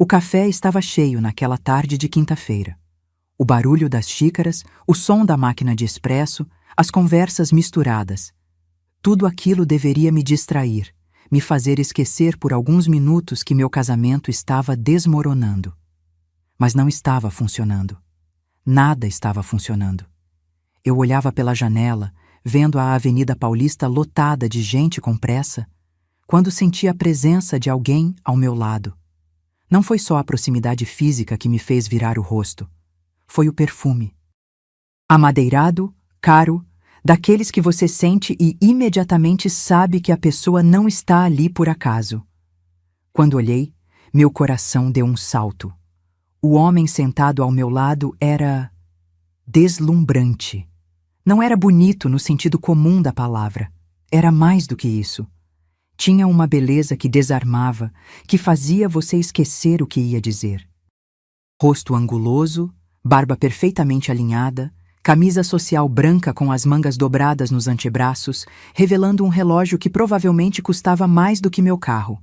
O café estava cheio naquela tarde de quinta-feira. O barulho das xícaras, o som da máquina de expresso, as conversas misturadas. Tudo aquilo deveria me distrair, me fazer esquecer por alguns minutos que meu casamento estava desmoronando. Mas não estava funcionando. Nada estava funcionando. Eu olhava pela janela, vendo a Avenida Paulista lotada de gente com pressa, quando senti a presença de alguém ao meu lado. Não foi só a proximidade física que me fez virar o rosto. Foi o perfume. Amadeirado, caro, daqueles que você sente e imediatamente sabe que a pessoa não está ali por acaso. Quando olhei, meu coração deu um salto. O homem sentado ao meu lado era deslumbrante. Não era bonito no sentido comum da palavra. Era mais do que isso. Tinha uma beleza que desarmava, que fazia você esquecer o que ia dizer. Rosto anguloso, barba perfeitamente alinhada, camisa social branca com as mangas dobradas nos antebraços, revelando um relógio que provavelmente custava mais do que meu carro.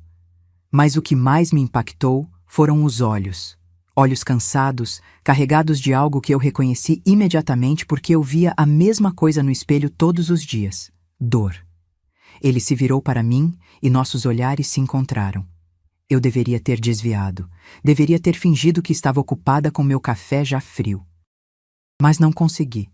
Mas o que mais me impactou foram os olhos. Olhos cansados, carregados de algo que eu reconheci imediatamente porque eu via a mesma coisa no espelho todos os dias: dor. Ele se virou para mim e nossos olhares se encontraram. Eu deveria ter desviado, deveria ter fingido que estava ocupada com meu café já frio. Mas não consegui.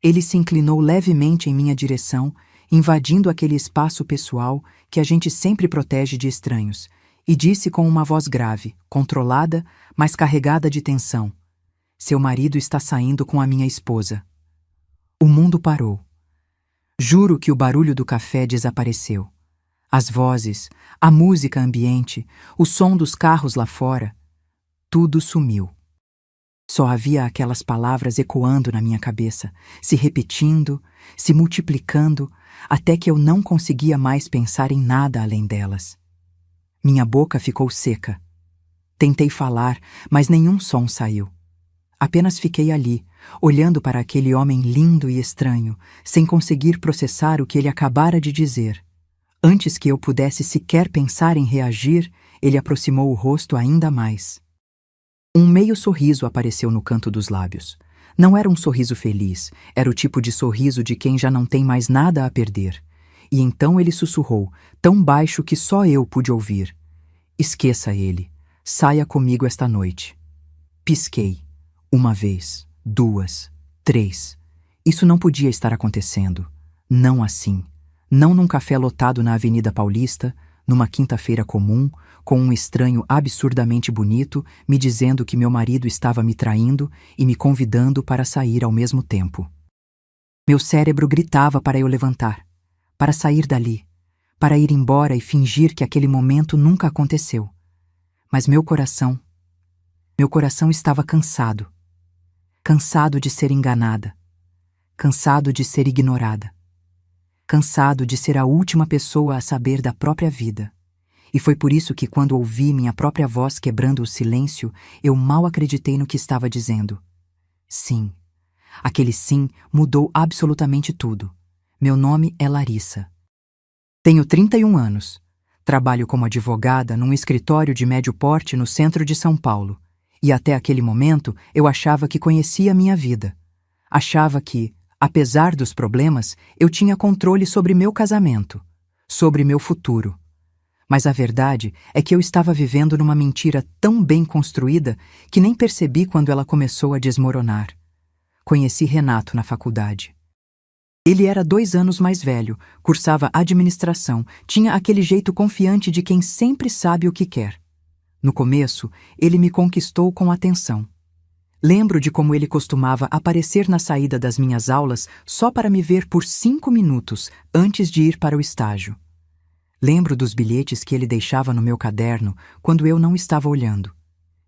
Ele se inclinou levemente em minha direção, invadindo aquele espaço pessoal que a gente sempre protege de estranhos, e disse com uma voz grave, controlada, mas carregada de tensão: "Seu marido está saindo com a minha esposa." O mundo parou. Juro que o barulho do café desapareceu. As vozes, a música ambiente, o som dos carros lá fora, tudo sumiu. Só havia aquelas palavras ecoando na minha cabeça, se repetindo, se multiplicando, até que eu não conseguia mais pensar em nada além delas. Minha boca ficou seca. Tentei falar, mas nenhum som saiu. Apenas fiquei ali, olhando para aquele homem lindo e estranho, sem conseguir processar o que ele acabara de dizer. Antes que eu pudesse sequer pensar em reagir, ele aproximou o rosto ainda mais. Um meio sorriso apareceu no canto dos lábios. Não era um sorriso feliz, era o tipo de sorriso de quem já não tem mais nada a perder. E então ele sussurrou, tão baixo que só eu pude ouvir: "Esqueça ele. Saia comigo esta noite." Pisquei. Uma vez, duas, três. Isso não podia estar acontecendo. Não assim. Não num café lotado na Avenida Paulista, numa quinta-feira comum, com um estranho absurdamente bonito me dizendo que meu marido estava me traindo e me convidando para sair ao mesmo tempo. Meu cérebro gritava para eu levantar, para sair dali, para ir embora e fingir que aquele momento nunca aconteceu. Mas meu coração estava cansado. Cansado de ser enganada. Cansado de ser ignorada. Cansado de ser a última pessoa a saber da própria vida. E foi por isso que, quando ouvi minha própria voz quebrando o silêncio, eu mal acreditei no que estava dizendo. Sim. Aquele sim mudou absolutamente tudo. Meu nome é Larissa. Tenho 31 anos. Trabalho como advogada num escritório de médio porte no centro de São Paulo. E até aquele momento eu achava que conhecia a minha vida. Achava que, apesar dos problemas, eu tinha controle sobre meu casamento, sobre meu futuro. Mas a verdade é que eu estava vivendo numa mentira tão bem construída que nem percebi quando ela começou a desmoronar. Conheci Renato na faculdade. Ele era 2 anos mais velho, cursava administração, tinha aquele jeito confiante de quem sempre sabe o que quer. No começo, ele me conquistou com atenção. Lembro de como ele costumava aparecer na saída das minhas aulas só para me ver por 5 minutos antes de ir para o estágio. Lembro dos bilhetes que ele deixava no meu caderno quando eu não estava olhando.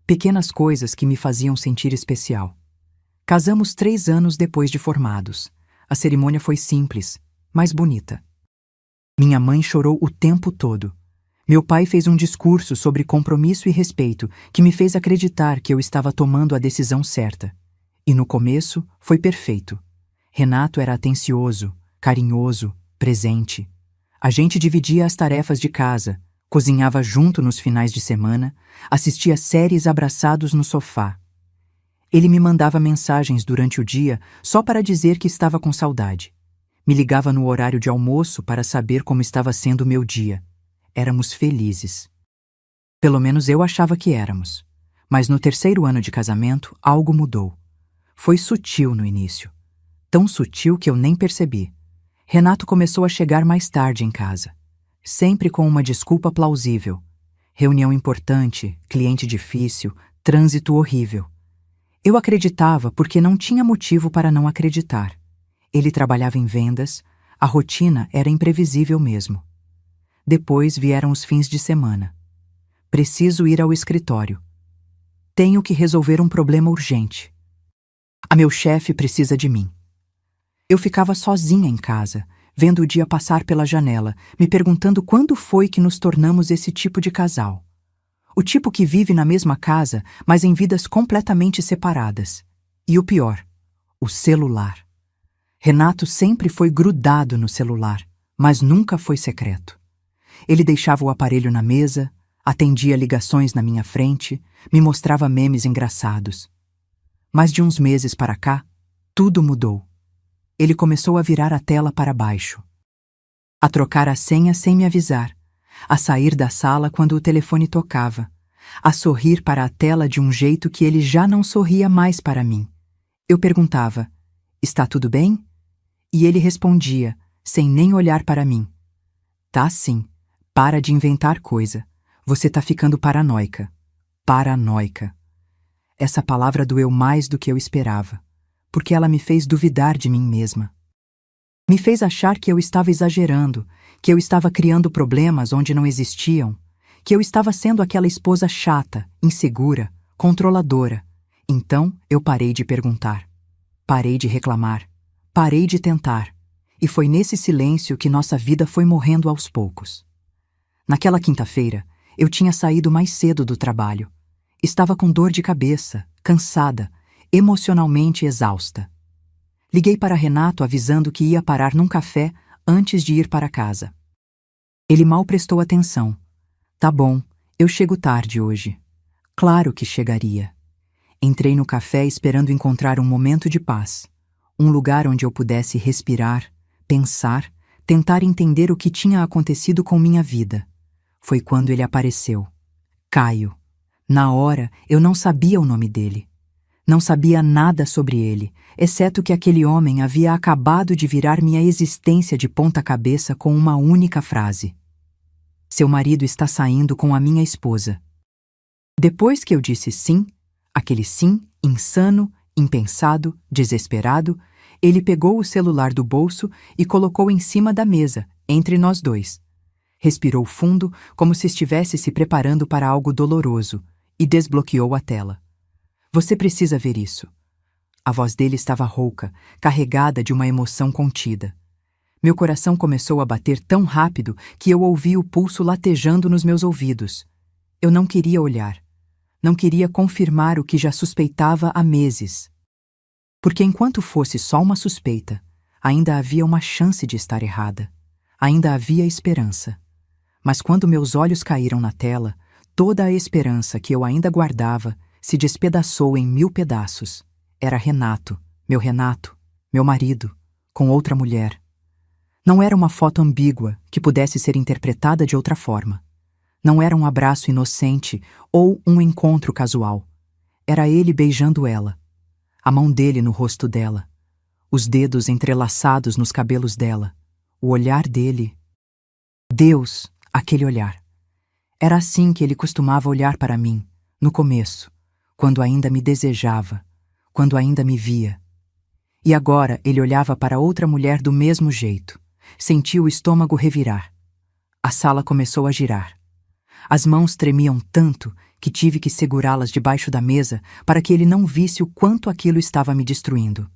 Pequenas coisas que me faziam sentir especial. Casamos 3 anos depois de formados. A cerimônia foi simples, mas bonita. Minha mãe chorou o tempo todo. Meu pai fez um discurso sobre compromisso e respeito que me fez acreditar que eu estava tomando a decisão certa. E no começo foi perfeito. Renato era atencioso, carinhoso, presente. A gente dividia as tarefas de casa, cozinhava junto nos finais de semana, assistia séries abraçados no sofá. Ele me mandava mensagens durante o dia só para dizer que estava com saudade. Me ligava no horário de almoço para saber como estava sendo o meu dia. Éramos felizes. Pelo menos eu achava que éramos. Mas no terceiro ano de casamento, algo mudou. Foi sutil no início. Tão sutil que eu nem percebi. Renato começou a chegar mais tarde em casa. Sempre com uma desculpa plausível. Reunião importante, cliente difícil, trânsito horrível. Eu acreditava porque não tinha motivo para não acreditar. Ele trabalhava em vendas, a rotina era imprevisível mesmo. Depois vieram os fins de semana. Preciso ir ao escritório. Tenho que resolver um problema urgente. A meu chefe precisa de mim. Eu ficava sozinha em casa, vendo o dia passar pela janela, me perguntando quando foi que nos tornamos esse tipo de casal. O tipo que vive na mesma casa, mas em vidas completamente separadas. E o pior, o celular. Renato sempre foi grudado no celular, mas nunca foi secreto. Ele deixava o aparelho na mesa, atendia ligações na minha frente, me mostrava memes engraçados. Mas de uns meses para cá, tudo mudou. Ele começou a virar a tela para baixo, a trocar a senha sem me avisar, a sair da sala quando o telefone tocava, a sorrir para a tela de um jeito que ele já não sorria mais para mim. Eu perguntava, "Está tudo bem?" E ele respondia, sem nem olhar para mim, "Tá sim, para de inventar coisa. Você tá ficando paranoica." Paranoica. Essa palavra doeu mais do que eu esperava, porque ela me fez duvidar de mim mesma. Me fez achar que eu estava exagerando, que eu estava criando problemas onde não existiam, que eu estava sendo aquela esposa chata, insegura, controladora. Então eu parei de perguntar. Parei de reclamar. Parei de tentar. E foi nesse silêncio que nossa vida foi morrendo aos poucos. Naquela quinta-feira, eu tinha saído mais cedo do trabalho. Estava com dor de cabeça, cansada, emocionalmente exausta. Liguei para Renato avisando que ia parar num café antes de ir para casa. Ele mal prestou atenção. Tá bom, eu chego tarde hoje. Claro que chegaria. Entrei no café esperando encontrar um momento de paz. Um lugar onde eu pudesse respirar, pensar, tentar entender o que tinha acontecido com minha vida. Foi quando ele apareceu. Caio. Na hora, eu não sabia o nome dele. Não sabia nada sobre ele, exceto que aquele homem havia acabado de virar minha existência de ponta cabeça com uma única frase. Seu marido está saindo com a minha esposa. Depois que eu disse sim, aquele sim, insano, impensado, desesperado, ele pegou o celular do bolso e colocou em cima da mesa, entre nós dois. Respirou fundo, como se estivesse se preparando para algo doloroso, e desbloqueou a tela. Você precisa ver isso. A voz dele estava rouca, carregada de uma emoção contida. Meu coração começou a bater tão rápido que eu ouvi o pulso latejando nos meus ouvidos. Eu não queria olhar. Não queria confirmar o que já suspeitava há meses. Porque enquanto fosse só uma suspeita, ainda havia uma chance de estar errada. Ainda havia esperança. Mas quando meus olhos caíram na tela, toda a esperança que eu ainda guardava se despedaçou em 1000 pedaços. Era Renato, meu marido, com outra mulher. Não era uma foto ambígua que pudesse ser interpretada de outra forma. Não era um abraço inocente ou um encontro casual. Era ele beijando ela, a mão dele no rosto dela, os dedos entrelaçados nos cabelos dela, o olhar dele. Deus, aquele olhar. Era assim que ele costumava olhar para mim, no começo, quando ainda me desejava, quando ainda me via. E agora ele olhava para outra mulher do mesmo jeito. Senti o estômago revirar. A sala começou a girar. As mãos tremiam tanto que tive que segurá-las debaixo da mesa para que ele não visse o quanto aquilo estava me destruindo.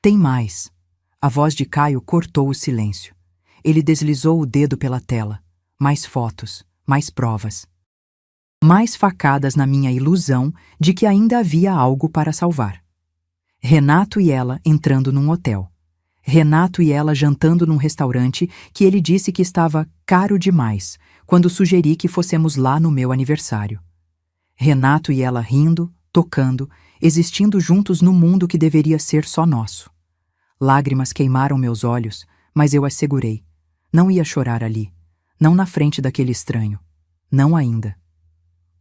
Tem mais. A voz de Caio cortou o silêncio. Ele deslizou o dedo pela tela. Mais fotos, mais provas. Mais facadas na minha ilusão de que ainda havia algo para salvar. Renato e ela entrando num hotel. Renato e ela jantando num restaurante que ele disse que estava caro demais, quando sugeri que fossemos lá no meu aniversário. Renato e ela rindo, tocando, existindo juntos no mundo que deveria ser só nosso. Lágrimas queimaram meus olhos, mas eu as segurei. Não ia chorar ali, não na frente daquele estranho. Não ainda.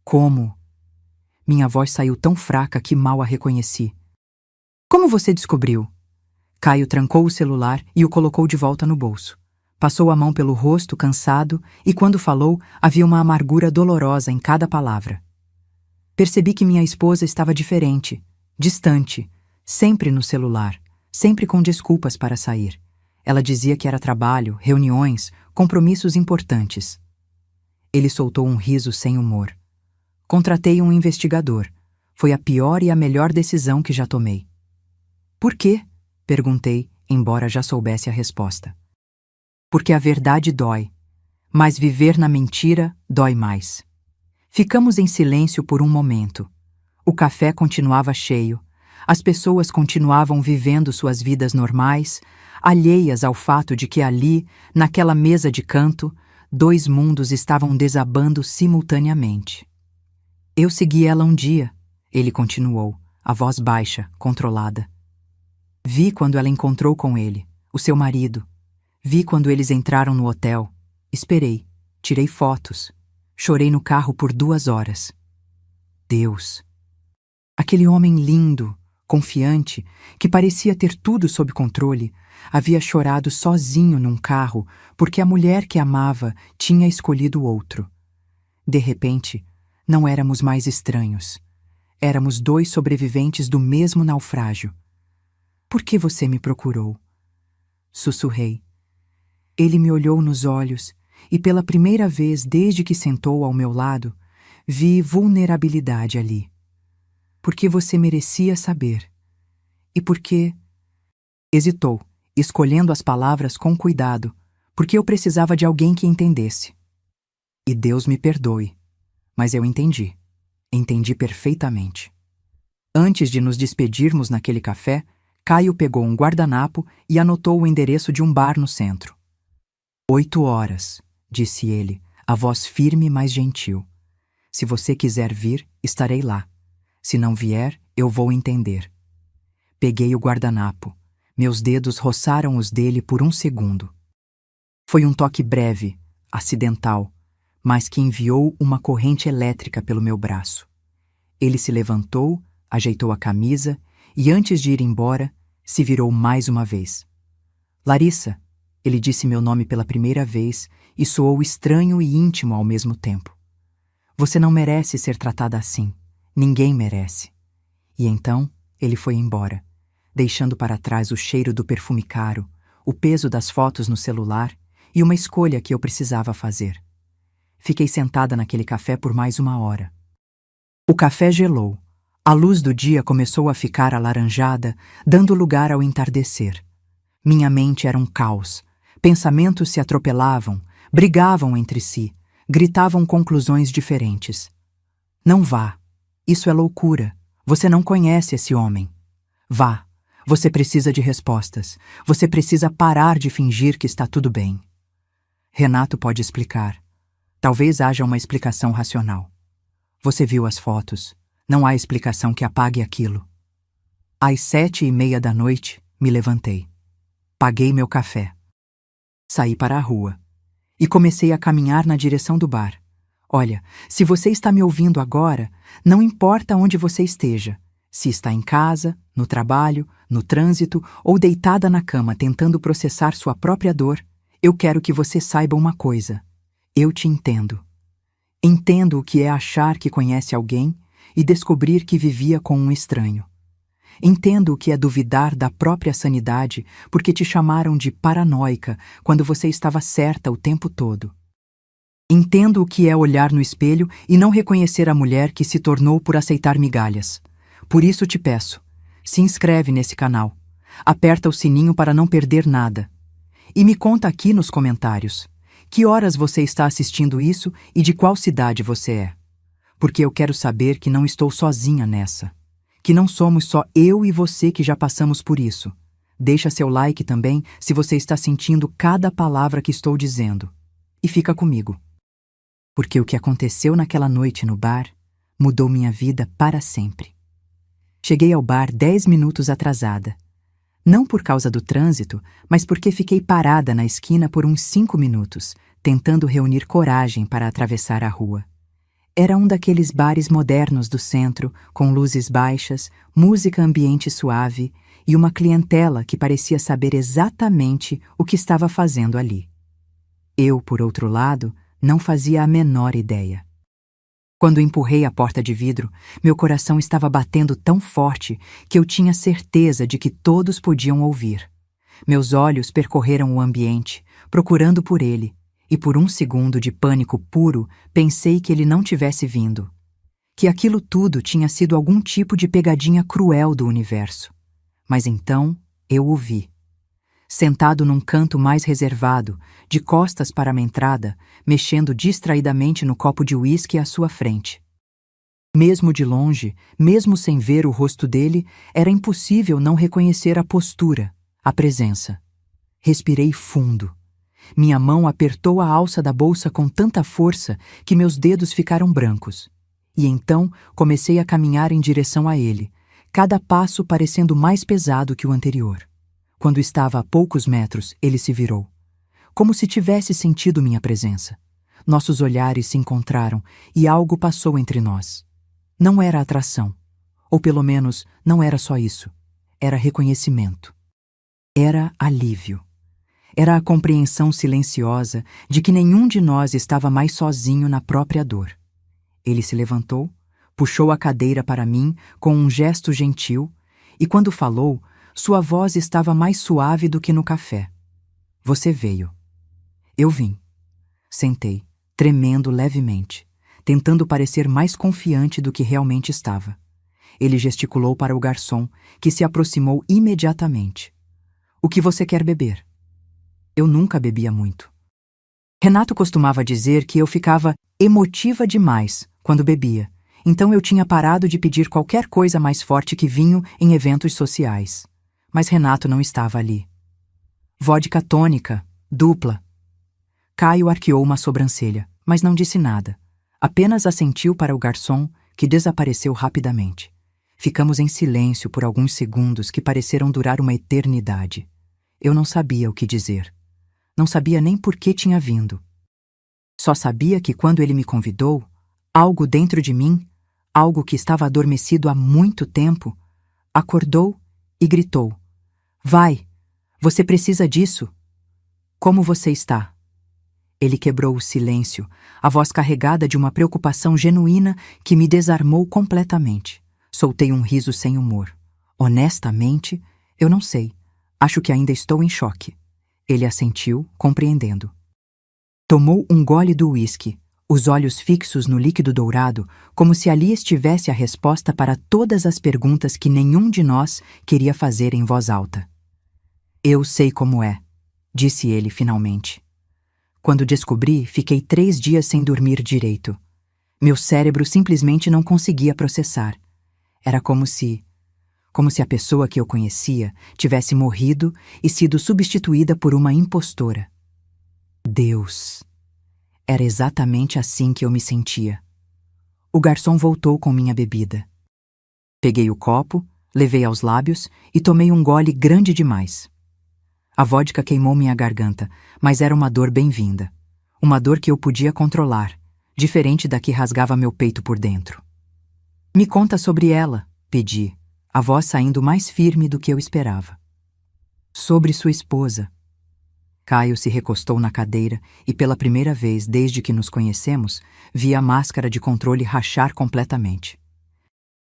Como? Minha voz saiu tão fraca que mal a reconheci. Como você descobriu? Caio trancou o celular e o colocou de volta no bolso. Passou a mão pelo rosto, cansado, e quando falou, havia uma amargura dolorosa em cada palavra. Percebi que minha esposa estava diferente, distante, sempre no celular, sempre com desculpas para sair. Ela dizia que era trabalho, reuniões, compromissos importantes. Ele soltou um riso sem humor. Contratei um investigador. Foi a pior e a melhor decisão que já tomei. Por quê? Perguntei, embora já soubesse a resposta. Porque a verdade dói, mas viver na mentira dói mais. Ficamos em silêncio por um momento. O café continuava cheio. As pessoas continuavam vivendo suas vidas normais, alheias ao fato de que ali, naquela mesa de canto, dois mundos estavam desabando simultaneamente. Eu segui ela um dia, ele continuou, a voz baixa, controlada. Vi quando ela encontrou com ele, o seu marido. Vi quando eles entraram no hotel. Esperei, tirei fotos. Chorei no carro por 2 horas. Deus! Aquele homem lindo, confiante, que parecia ter tudo sob controle, havia chorado sozinho num carro porque a mulher que amava tinha escolhido outro. De repente, não éramos mais estranhos. Éramos 2 sobreviventes do mesmo naufrágio. Por que você me procurou? Sussurrei. Ele me olhou nos olhos e pela primeira vez desde que sentou ao meu lado, vi vulnerabilidade ali. Porque você merecia saber. E porque... Hesitou, escolhendo as palavras com cuidado, porque eu precisava de alguém que entendesse. E Deus me perdoe, mas eu entendi. Entendi perfeitamente. Antes de nos despedirmos naquele café, Caio pegou um guardanapo e anotou o endereço de um bar no centro. 8 horas, disse ele, a voz firme mas gentil. Se você quiser vir, estarei lá. Se não vier, eu vou entender. Peguei o guardanapo. Meus dedos roçaram os dele por 1 segundo. Foi um toque breve, acidental, mas que enviou uma corrente elétrica pelo meu braço. Ele se levantou, ajeitou a camisa e, antes de ir embora, se virou mais uma vez. Larissa, ele disse meu nome pela primeira vez e soou estranho e íntimo ao mesmo tempo. Você não merece ser tratada assim. Ninguém merece. E então ele foi embora, deixando para trás o cheiro do perfume caro, o peso das fotos no celular e uma escolha que eu precisava fazer. Fiquei sentada naquele café por mais 1 hora. O café gelou. A luz do dia começou a ficar alaranjada, dando lugar ao entardecer. Minha mente era um caos. Pensamentos se atropelavam, brigavam entre si, gritavam conclusões diferentes. Não vá. Isso é loucura. Você não conhece esse homem. Vá. Você precisa de respostas. Você precisa parar de fingir que está tudo bem. Renato pode explicar. Talvez haja uma explicação racional. Você viu as fotos. Não há explicação que apague aquilo. Às 7:30 me levantei. Paguei meu café. Saí para a rua. E comecei a caminhar na direção do bar. Olha, se você está me ouvindo agora, não importa onde você esteja. Se está em casa, no trabalho, no trânsito ou deitada na cama tentando processar sua própria dor, eu quero que você saiba uma coisa. Eu te entendo. Entendo o que é achar que conhece alguém e descobrir que vivia com um estranho. Entendo o que é duvidar da própria sanidade porque te chamaram de paranoica quando você estava certa o tempo todo. Entendo o que é olhar no espelho e não reconhecer a mulher que se tornou por aceitar migalhas. Por isso te peço, se inscreve nesse canal, aperta o sininho para não perder nada. E me conta aqui nos comentários, que horas você está assistindo isso e de qual cidade você é. Porque eu quero saber que não estou sozinha nessa. Que não somos só eu e você que já passamos por isso. Deixa seu like também se você está sentindo cada palavra que estou dizendo. E fica comigo. Porque o que aconteceu naquela noite no bar mudou minha vida para sempre. Cheguei ao bar 10 minutos atrasada. Não por causa do trânsito, mas porque fiquei parada na esquina por uns 5 minutos, tentando reunir coragem para atravessar a rua. Era um daqueles bares modernos do centro, com luzes baixas, música ambiente suave e uma clientela que parecia saber exatamente o que estava fazendo ali. Eu, por outro lado, não fazia a menor ideia. Quando empurrei a porta de vidro, meu coração estava batendo tão forte que eu tinha certeza de que todos podiam ouvir. Meus olhos percorreram o ambiente, procurando por ele, e por um segundo de pânico puro, pensei que ele não tivesse vindo. Que aquilo tudo tinha sido algum tipo de pegadinha cruel do universo. Mas então eu o vi. Sentado num canto mais reservado, de costas para a entrada, mexendo distraidamente no copo de uísque à sua frente. Mesmo de longe, mesmo sem ver o rosto dele, era impossível não reconhecer a postura, a presença. Respirei fundo. Minha mão apertou a alça da bolsa com tanta força que meus dedos ficaram brancos. E então comecei a caminhar em direção a ele, cada passo parecendo mais pesado que o anterior. Quando estava a poucos metros, ele se virou. Como se tivesse sentido minha presença. Nossos olhares se encontraram e algo passou entre nós. Não era atração. Ou pelo menos, não era só isso. Era reconhecimento. Era alívio. Era a compreensão silenciosa de que nenhum de nós estava mais sozinho na própria dor. Ele se levantou, puxou a cadeira para mim com um gesto gentil e, quando falou, sua voz estava mais suave do que no café. Você veio. Eu vim. Sentei, tremendo levemente, tentando parecer mais confiante do que realmente estava. Ele gesticulou para o garçom, que se aproximou imediatamente. O que você quer beber? Eu nunca bebia muito. Renato costumava dizer que eu ficava emotiva demais quando bebia, então eu tinha parado de pedir qualquer coisa mais forte que vinho em eventos sociais. Mas Renato não estava ali. Vodka tônica, dupla. Caio arqueou uma sobrancelha, mas não disse nada. Apenas assentiu para o garçom, que desapareceu rapidamente. Ficamos em silêncio por alguns segundos que pareceram durar uma eternidade. Eu não sabia o que dizer. Não sabia nem por que tinha vindo. Só sabia que quando ele me convidou, algo dentro de mim, algo que estava adormecido há muito tempo, acordou e gritou: Vai! Você precisa disso! Como você está? Ele quebrou o silêncio, a voz carregada de uma preocupação genuína que me desarmou completamente. Soltei um riso sem humor. Honestamente, eu não sei. Acho que ainda estou em choque. Ele assentiu, compreendendo. Tomou um gole do uísque, os olhos fixos no líquido dourado, como se ali estivesse a resposta para todas as perguntas que nenhum de nós queria fazer em voz alta. Eu sei como é, disse ele finalmente. Quando descobri, fiquei 3 dias sem dormir direito. Meu cérebro simplesmente não conseguia processar. Era como se a pessoa que eu conhecia tivesse morrido e sido substituída por uma impostora. Deus! Era exatamente assim que eu me sentia. O garçom voltou com minha bebida. Peguei o copo, levei aos lábios e tomei um gole grande demais. A vodka queimou minha garganta, mas era uma dor bem-vinda. Uma dor que eu podia controlar, diferente da que rasgava meu peito por dentro. Me conta sobre ela, pedi, a voz saindo mais firme do que eu esperava. Sobre sua esposa. Caio se recostou na cadeira e, pela primeira vez desde que nos conhecemos, vi a máscara de controle rachar completamente.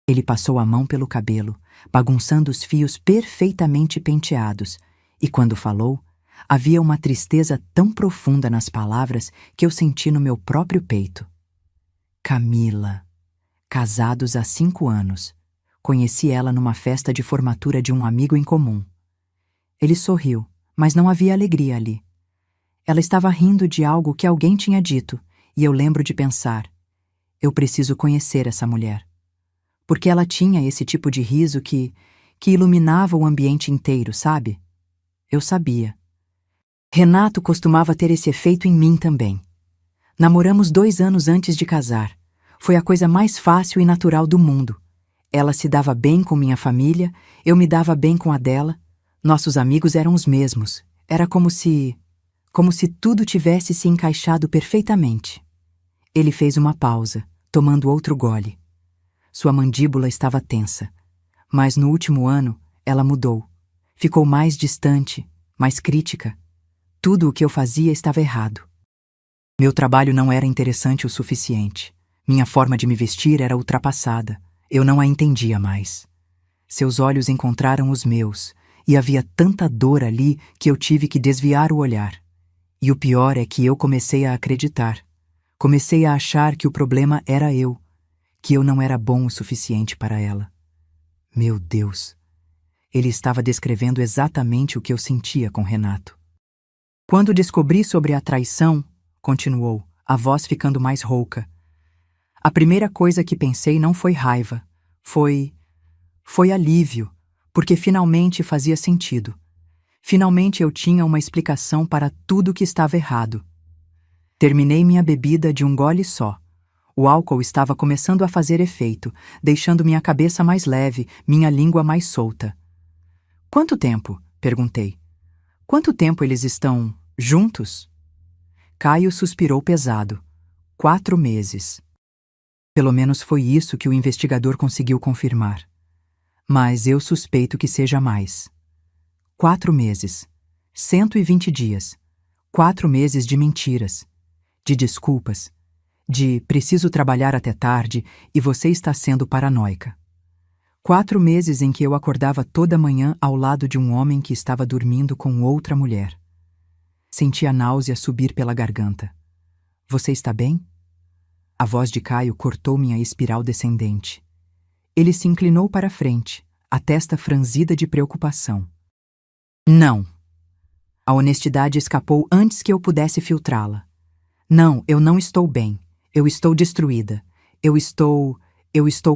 Ele passou a mão pelo cabelo, bagunçando os fios perfeitamente penteados, e quando falou, havia uma tristeza tão profunda nas palavras que eu senti no meu próprio peito. Camila. Casados há 5 anos. Conheci ela numa festa de formatura de um amigo em comum. Ele sorriu, mas não havia alegria ali. Ela estava rindo de algo que alguém tinha dito, e eu lembro de pensar: eu preciso conhecer essa mulher. Porque ela tinha esse tipo de riso que iluminava o ambiente inteiro, sabe? Eu sabia. Renato costumava ter esse efeito em mim também. Namoramos 2 anos antes de casar. Foi a coisa mais fácil e natural do mundo. Ela se dava bem com minha família, eu me dava bem com a dela. Nossos amigos eram os mesmos. Era como se tudo tivesse se encaixado perfeitamente. Ele fez uma pausa, tomando outro gole. Sua mandíbula estava tensa. Mas no último ano, ela mudou. Ficou mais distante, mais crítica. Tudo o que eu fazia estava errado. Meu trabalho não era interessante o suficiente. Minha forma de me vestir era ultrapassada. Eu não a entendia mais. Seus olhos encontraram os meus, e havia tanta dor ali que eu tive que desviar o olhar. E o pior é que eu comecei a acreditar. Comecei a achar que o problema era eu, que eu não era bom o suficiente para ela. Meu Deus! Ele estava descrevendo exatamente o que eu sentia com Renato. Quando descobri sobre a traição, continuou, a voz ficando mais rouca, a primeira coisa que pensei não foi raiva, foi alívio, porque finalmente fazia sentido. Finalmente eu tinha uma explicação para tudo que estava errado. Terminei minha bebida de um gole só. O álcool estava começando a fazer efeito, deixando minha cabeça mais leve, minha língua mais solta. Quanto tempo? Perguntei. Quanto tempo eles estão juntos? Caio suspirou pesado. 4 meses. Pelo menos foi isso que o investigador conseguiu confirmar. Mas eu suspeito que seja mais. 4 meses. 120 dias. 4 meses de mentiras. De desculpas. De preciso trabalhar até tarde e você está sendo paranoica. 4 meses em que eu acordava toda manhã ao lado de um homem que estava dormindo com outra mulher. Senti a náusea subir pela garganta. Você está bem? A voz de Caio cortou minha espiral descendente. Ele se inclinou para a frente, a testa franzida de preocupação. Não. A honestidade escapou antes que eu pudesse filtrá-la. Não, eu não estou bem. Eu estou destruída. Eu estou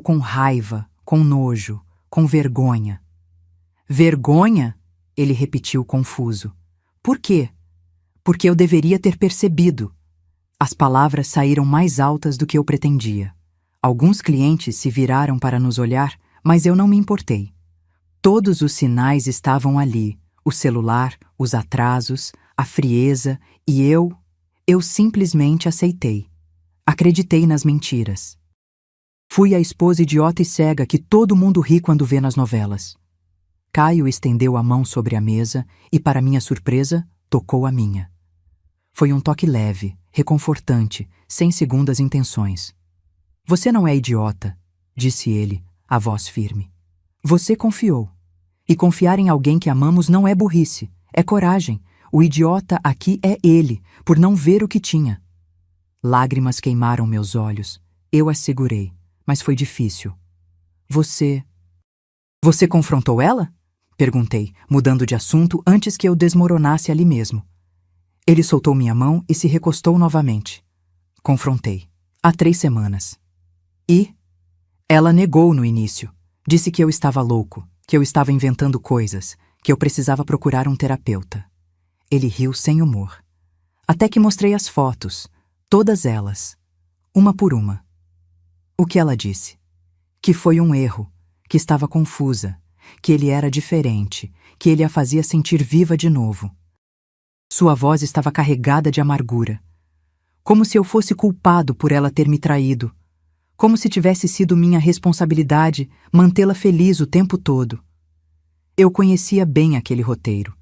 com raiva, com nojo, com vergonha. Vergonha? Ele repetiu confuso. Por quê? Porque eu deveria ter percebido. As palavras saíram mais altas do que eu pretendia. Alguns clientes se viraram para nos olhar, mas eu não me importei. Todos os sinais estavam ali, o celular, os atrasos, a frieza, e eu simplesmente aceitei. Acreditei nas mentiras. Fui a esposa idiota e cega que todo mundo ri quando vê nas novelas. Caio estendeu a mão sobre a mesa e, para minha surpresa, tocou a minha. Foi um toque leve, reconfortante, sem segundas intenções. Você não é idiota, disse ele, a voz firme. Você confiou. E confiar em alguém que amamos não é burrice, é coragem. O idiota aqui é ele, por não ver o que tinha. Lágrimas queimaram meus olhos. Eu as segurei, mas foi difícil. Você confrontou ela? Perguntei, mudando de assunto antes que eu desmoronasse ali mesmo. Ele soltou minha mão e se recostou novamente. Confrontei. Há 3 semanas. E? Ela negou no início. Disse que eu estava louco, que eu estava inventando coisas, que eu precisava procurar um terapeuta. Ele riu sem humor. Até que mostrei as fotos, todas elas, uma por uma. O que ela disse? Que foi um erro, que estava confusa, que ele era diferente, que ele a fazia sentir viva de novo. Sua voz estava carregada de amargura. Como se eu fosse culpado por ela ter me traído. Como se tivesse sido minha responsabilidade mantê-la feliz o tempo todo. Eu conhecia bem aquele roteiro.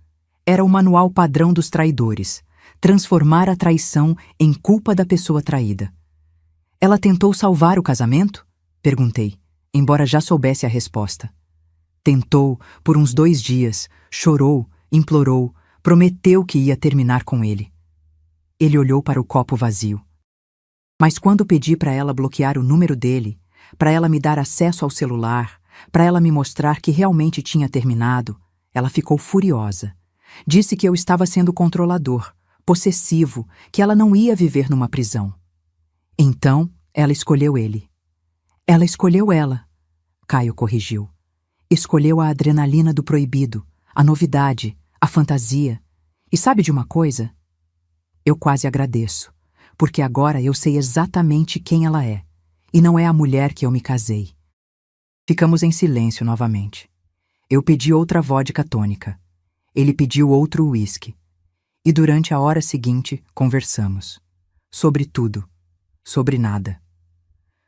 Era o manual padrão dos traidores. Transformar a traição em culpa da pessoa traída. Ela tentou salvar o casamento? Perguntei, embora já soubesse a resposta. Tentou por uns 2 dias, chorou, implorou, prometeu que ia terminar com ele. Ele olhou para o copo vazio. Mas quando pedi para ela bloquear o número dele, para ela me dar acesso ao celular, para ela me mostrar que realmente tinha terminado, ela ficou furiosa. Disse que eu estava sendo controlador, possessivo, que ela não ia viver numa prisão. Então, ela escolheu ele. Ela escolheu ela, Caio corrigiu. Escolheu a adrenalina do proibido, a novidade, a fantasia. E sabe de uma coisa? Eu quase agradeço, porque agora eu sei exatamente quem ela é, e não é a mulher que eu me casei. Ficamos em silêncio novamente. Eu pedi outra vodka tônica. Ele pediu outro uísque. E durante a hora seguinte, conversamos. Sobre tudo. Sobre nada.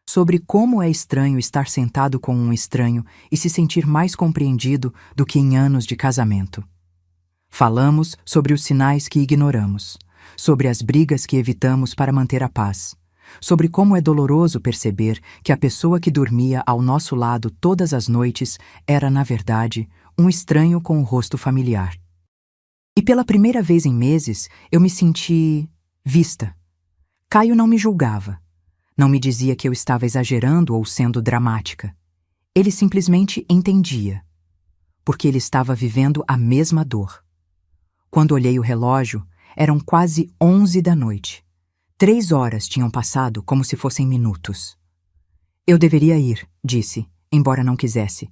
Sobre como é estranho estar sentado com um estranho e se sentir mais compreendido do que em anos de casamento. Falamos sobre os sinais que ignoramos, sobre as brigas que evitamos para manter a paz, sobre como é doloroso perceber que a pessoa que dormia ao nosso lado todas as noites era, na verdade, um estranho com o rosto familiar. E pela primeira vez em meses, eu me senti vista. Caio não me julgava. Não me dizia que eu estava exagerando ou sendo dramática. Ele simplesmente entendia, porque ele estava vivendo a mesma dor. Quando olhei o relógio, eram quase 11 da noite. 3 horas tinham passado como se fossem minutos. Eu deveria ir, disse, embora não quisesse.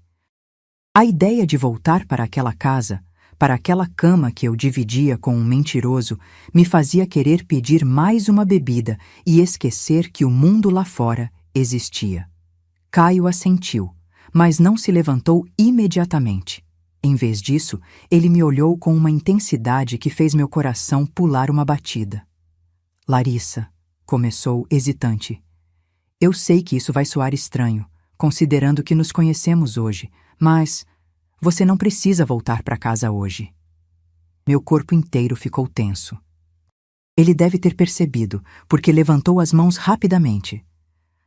A ideia de voltar para aquela casa, para aquela cama que eu dividia com um mentiroso, me fazia querer pedir mais uma bebida e esquecer que o mundo lá fora existia. Caio assentiu, mas não se levantou imediatamente. Em vez disso, ele me olhou com uma intensidade que fez meu coração pular uma batida. Larissa, começou hesitante. Eu sei que isso vai soar estranho, considerando que nos conhecemos hoje, mas você não precisa voltar para casa hoje. Meu corpo inteiro ficou tenso. Ele deve ter percebido, porque levantou as mãos rapidamente.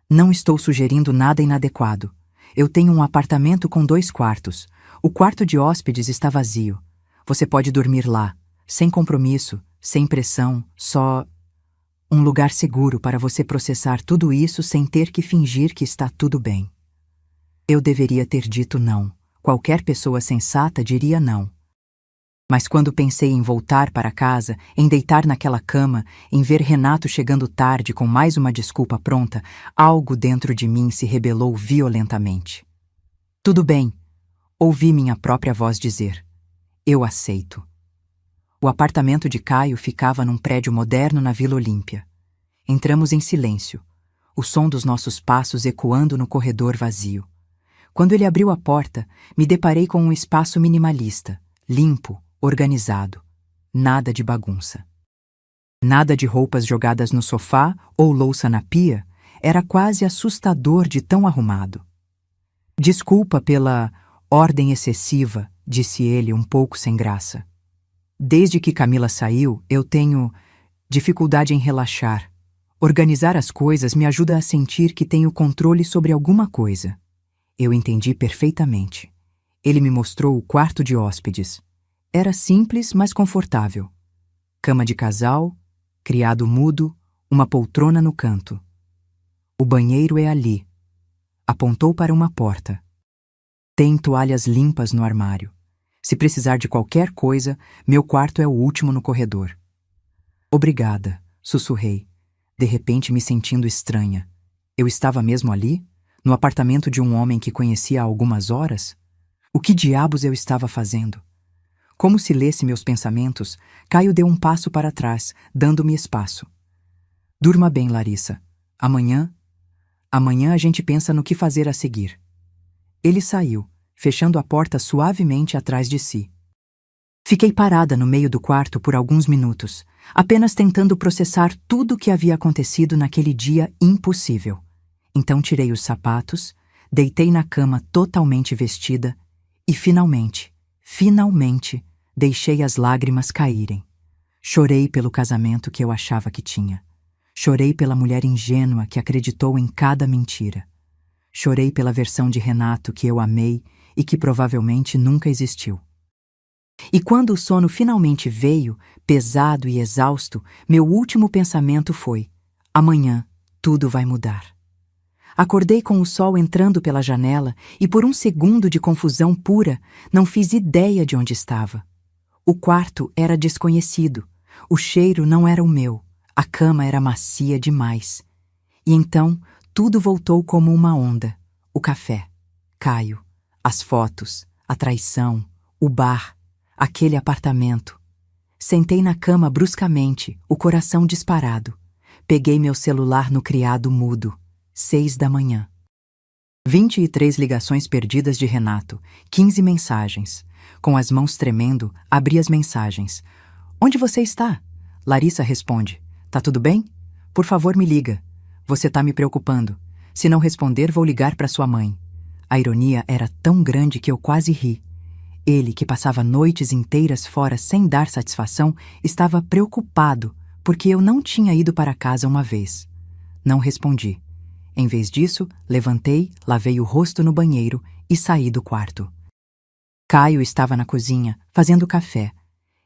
Não estou sugerindo nada inadequado. Eu tenho um apartamento com 2 quartos. O quarto de hóspedes está vazio. Você pode dormir lá, sem compromisso, sem pressão, só um lugar seguro para você processar tudo isso sem ter que fingir que está tudo bem. Eu deveria ter dito não. Qualquer pessoa sensata diria não. Mas quando pensei em voltar para casa, em deitar naquela cama, em ver Renato chegando tarde com mais uma desculpa pronta, algo dentro de mim se rebelou violentamente. Tudo bem, ouvi minha própria voz dizer. Eu aceito. O apartamento de Caio ficava num prédio moderno na Vila Olímpia. Entramos em silêncio, o som dos nossos passos ecoando no corredor vazio. Quando ele abriu a porta, me deparei com um espaço minimalista, limpo, organizado. Nada de bagunça. Nada de roupas jogadas no sofá ou louça na pia. Era quase assustador de tão arrumado. Desculpa pela ordem excessiva, disse ele um pouco sem graça. Desde que Camila saiu, eu tenho dificuldade em relaxar. Organizar as coisas me ajuda a sentir que tenho controle sobre alguma coisa. Eu entendi perfeitamente. Ele me mostrou o quarto de hóspedes. Era simples, mas confortável. Cama de casal, criado mudo, uma poltrona no canto. O banheiro é ali. Apontou para uma porta. Tem toalhas limpas no armário. Se precisar de qualquer coisa, meu quarto é o último no corredor. Obrigada, sussurrei, de repente me sentindo estranha. Eu estava mesmo ali? No apartamento de um homem que conhecia há algumas horas? O que diabos eu estava fazendo? Como se lesse meus pensamentos, Caio deu um passo para trás, dando-me espaço. Durma bem, Larissa. Amanhã a gente pensa no que fazer a seguir. Ele saiu, fechando a porta suavemente atrás de si. Fiquei parada no meio do quarto por alguns minutos, apenas tentando processar tudo o que havia acontecido naquele dia impossível. Então tirei os sapatos, deitei na cama totalmente vestida e finalmente, deixei as lágrimas caírem. Chorei pelo casamento que eu achava que tinha. Chorei pela mulher ingênua que acreditou em cada mentira. Chorei pela versão de Renato que eu amei e que provavelmente nunca existiu. E quando o sono finalmente veio, pesado e exausto, meu último pensamento foi: amanhã tudo vai mudar. Acordei com o sol entrando pela janela e por um segundo de confusão pura, não fiz ideia de onde estava. O quarto era desconhecido, o cheiro não era o meu, a cama era macia demais. E então tudo voltou como uma onda. O café, Caio, as fotos, a traição, o bar, Aquele apartamento. Sentei na cama bruscamente, o coração disparado. Peguei meu celular no criado mudo. 6 da manhã. 23 ligações perdidas de Renato, 15 mensagens. Com as mãos tremendo, abri as mensagens. Onde você está? Larissa responde. Tá tudo bem? Por favor, me liga. Você tá me preocupando. Se não responder, vou ligar para sua mãe. A ironia era tão grande que eu quase ri. Ele, que passava noites inteiras fora sem dar satisfação, estava preocupado porque eu não tinha ido para casa uma vez. Não respondi. Em vez disso, levantei, lavei o rosto no banheiro e saí do quarto. Caio estava na cozinha, fazendo café.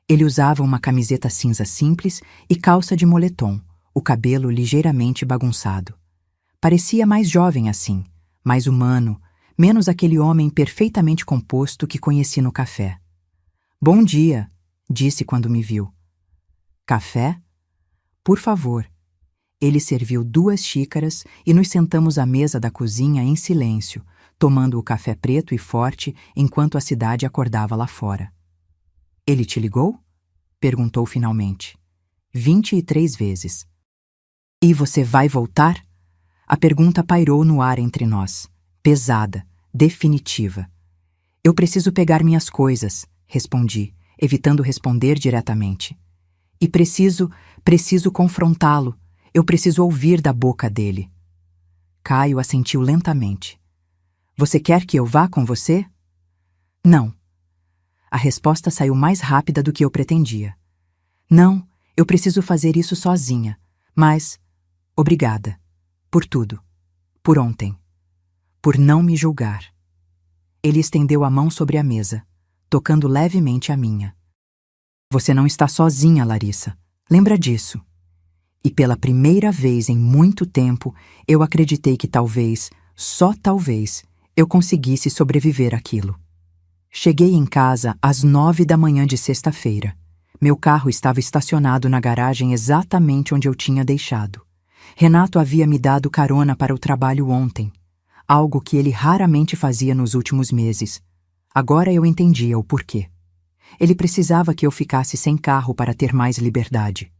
Ele usava uma camiseta cinza simples e calça de moletom, o cabelo ligeiramente bagunçado. Parecia mais jovem assim, mais humano, menos aquele homem perfeitamente composto que conheci no café. Bom dia, disse quando me viu. Café? Por favor. Ele serviu 2 xícaras e nos sentamos à mesa da cozinha em silêncio, tomando o café preto e forte enquanto a cidade acordava lá fora. Ele te ligou? Perguntou finalmente. 23 vezes. E você vai voltar? A pergunta pairou no ar entre nós, pesada, definitiva. Eu preciso pegar minhas coisas, respondi, evitando responder diretamente. E preciso confrontá-lo. Eu preciso ouvir da boca dele. Caio assentiu lentamente. Você quer que eu vá com você? Não. A resposta saiu mais rápida do que eu pretendia. Não, eu preciso fazer isso sozinha, mas... Obrigada. Por tudo. Por ontem. Por não me julgar. Ele estendeu a mão sobre a mesa, tocando levemente a minha. Você não está sozinha, Larissa. Lembra disso. E pela primeira vez em muito tempo, eu acreditei que talvez, só talvez, eu conseguisse sobreviver àquilo. Cheguei em casa às 9 da manhã de sexta-feira. Meu carro estava estacionado na garagem exatamente onde eu tinha deixado. Renato havia me dado carona para o trabalho ontem, algo que ele raramente fazia nos últimos meses. Agora eu entendia o porquê. Ele precisava que eu ficasse sem carro para ter mais liberdade.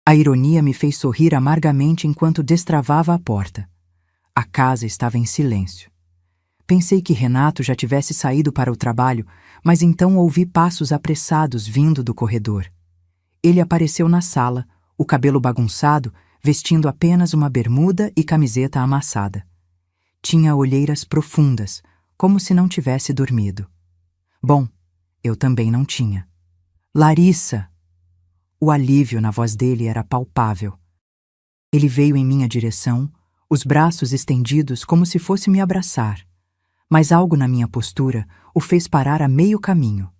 A ironia me fez sorrir amargamente enquanto destravava a porta. A casa estava em silêncio. Pensei que Renato já tivesse saído para o trabalho, mas então ouvi passos apressados vindo do corredor. Ele apareceu na sala, o cabelo bagunçado, vestindo apenas uma bermuda e camiseta amassada. Tinha olheiras profundas, como se não tivesse dormido. Bom, eu também não tinha. Larissa! O alívio na voz dele era palpável. Ele veio em minha direção, os braços estendidos como se fosse me abraçar, mas algo na minha postura o fez parar a meio caminho.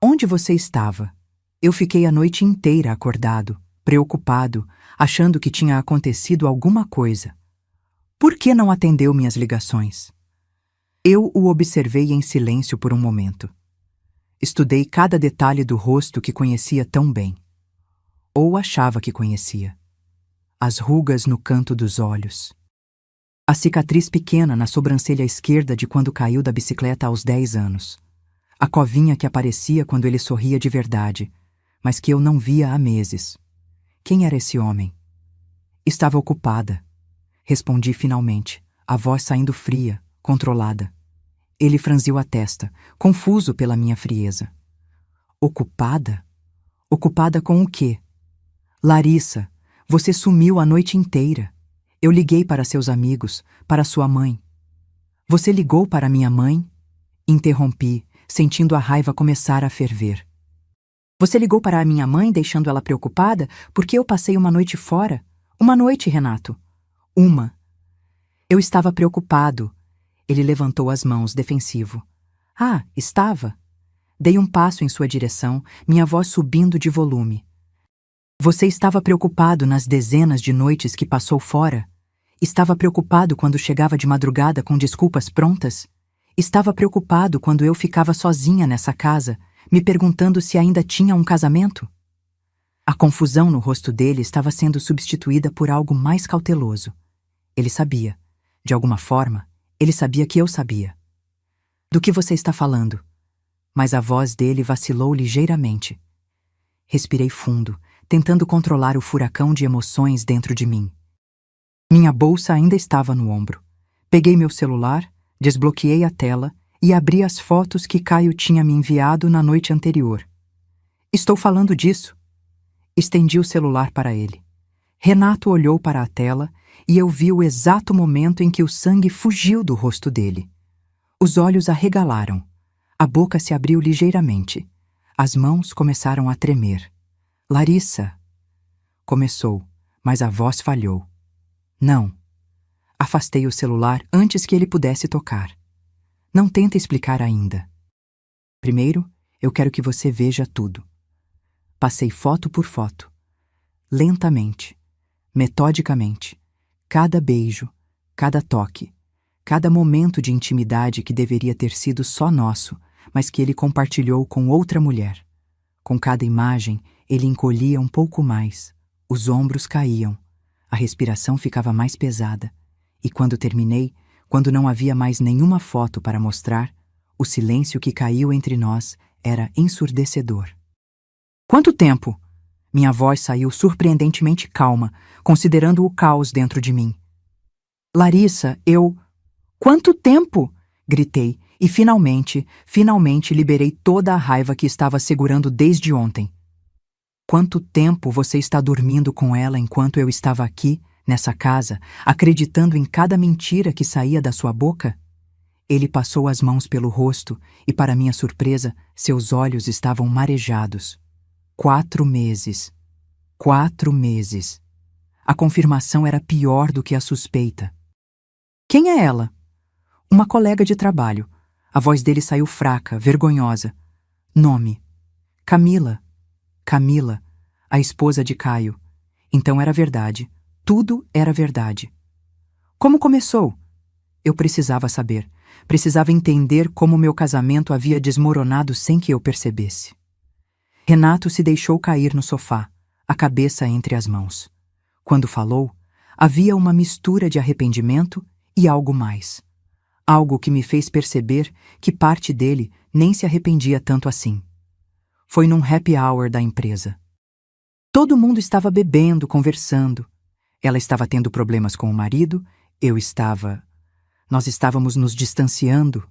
Onde você estava? Eu fiquei a noite inteira acordado, preocupado, achando que tinha acontecido alguma coisa. Por que não atendeu minhas ligações? Eu o observei em silêncio por um momento. Estudei cada detalhe do rosto que conhecia tão bem. Ou achava que conhecia. As rugas no canto dos olhos. A cicatriz pequena na sobrancelha esquerda de quando caiu da bicicleta aos 10 anos. A covinha que aparecia quando ele sorria de verdade, mas que eu não via há meses. Quem era esse homem? Estava ocupada. Respondi finalmente, a voz saindo fria, controlada. Ele franziu a testa, confuso pela minha frieza. Ocupada? Ocupada com o quê? Larissa, você sumiu a noite inteira. Eu liguei para seus amigos, para sua mãe. Você ligou para minha mãe? Interrompi, sentindo a raiva começar a ferver. Você ligou para a minha mãe, deixando ela preocupada, porque eu passei uma noite fora? Uma noite, Renato. Uma. Eu estava preocupado. Ele levantou as mãos, defensivo. Ah, estava? Dei um passo em sua direção, minha voz subindo de volume. Você estava preocupado nas dezenas de noites que passou fora? Estava preocupado quando chegava de madrugada com desculpas prontas? Estava preocupado quando eu ficava sozinha nessa casa, me perguntando se ainda tinha um casamento? A confusão no rosto dele estava sendo substituída por algo mais cauteloso. Ele sabia. De alguma forma, ele sabia que eu sabia. Do que você está falando? mas a voz dele vacilou ligeiramente. Respirei fundo, tentando controlar o furacão de emoções dentro de mim. Minha bolsa ainda estava no ombro. Peguei meu celular, desbloqueei a tela e abri as fotos que Caio tinha me enviado na noite anterior. Estou falando disso. Estendi o celular para ele. Renato olhou para a tela e eu vi o exato momento em que o sangue fugiu do rosto dele. Os olhos arregalaram. A boca se abriu ligeiramente. As mãos começaram a tremer. Larissa! Começou, mas a voz falhou. Não. Afastei o celular antes que ele pudesse tocar. Não tenta explicar ainda. Primeiro, eu quero que você veja tudo. Passei foto por foto. Lentamente, metodicamente. Cada beijo, cada toque, cada momento de intimidade que deveria ter sido só nosso, mas que ele compartilhou com outra mulher. Com cada imagem, ele encolhia um pouco mais. Os ombros caíam. A respiração ficava mais pesada. E quando terminei, quando não havia mais nenhuma foto para mostrar, o silêncio que caiu entre nós era ensurdecedor. Quanto tempo? Minha voz saiu surpreendentemente calma, considerando o caos dentro de mim. Larissa, eu... Quanto tempo? Gritei, e finalmente liberei toda a raiva que estava segurando desde ontem. Quanto tempo você está dormindo com ela enquanto eu estava aqui, nessa casa, acreditando em cada mentira que saía da sua boca? Ele passou as mãos pelo rosto e, para minha surpresa, seus olhos estavam marejados. 4 meses. 4 meses. A confirmação era pior do que a suspeita. Quem é ela? Uma colega de trabalho. A voz dele saiu fraca, vergonhosa. Nome. Camila. Camila, a esposa de Caio. Então era verdade. Tudo era verdade. Como começou? Eu precisava saber. Precisava entender como meu casamento havia desmoronado sem que eu percebesse. Renato se deixou cair no sofá, a cabeça entre as mãos. Quando falou, havia uma mistura de arrependimento e algo mais. Algo que me fez perceber que parte dele nem se arrependia tanto assim. Foi num happy hour da empresa. Todo mundo estava bebendo, conversando. Ela estava tendo problemas com o marido, Nós estávamos nos distanciando.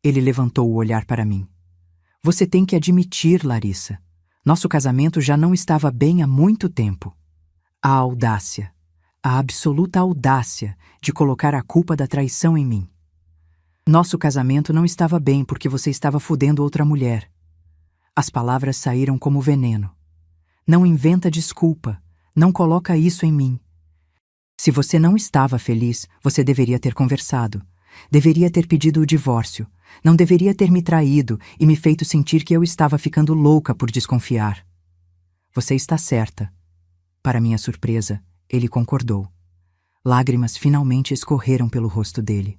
Ele levantou o olhar para mim. Você tem que admitir, Larissa. Nosso casamento já não estava bem há muito tempo. A audácia, a absoluta audácia de colocar a culpa da traição em mim. Nosso casamento não estava bem porque você estava fudendo outra mulher. As palavras saíram como veneno. Não inventa desculpa, não coloca isso em mim. Se você não estava feliz, você deveria ter conversado. Deveria ter pedido o divórcio. Não deveria ter me traído e me feito sentir que eu estava ficando louca por desconfiar. Você está certa. Para minha surpresa, ele concordou. Lágrimas finalmente escorreram pelo rosto dele.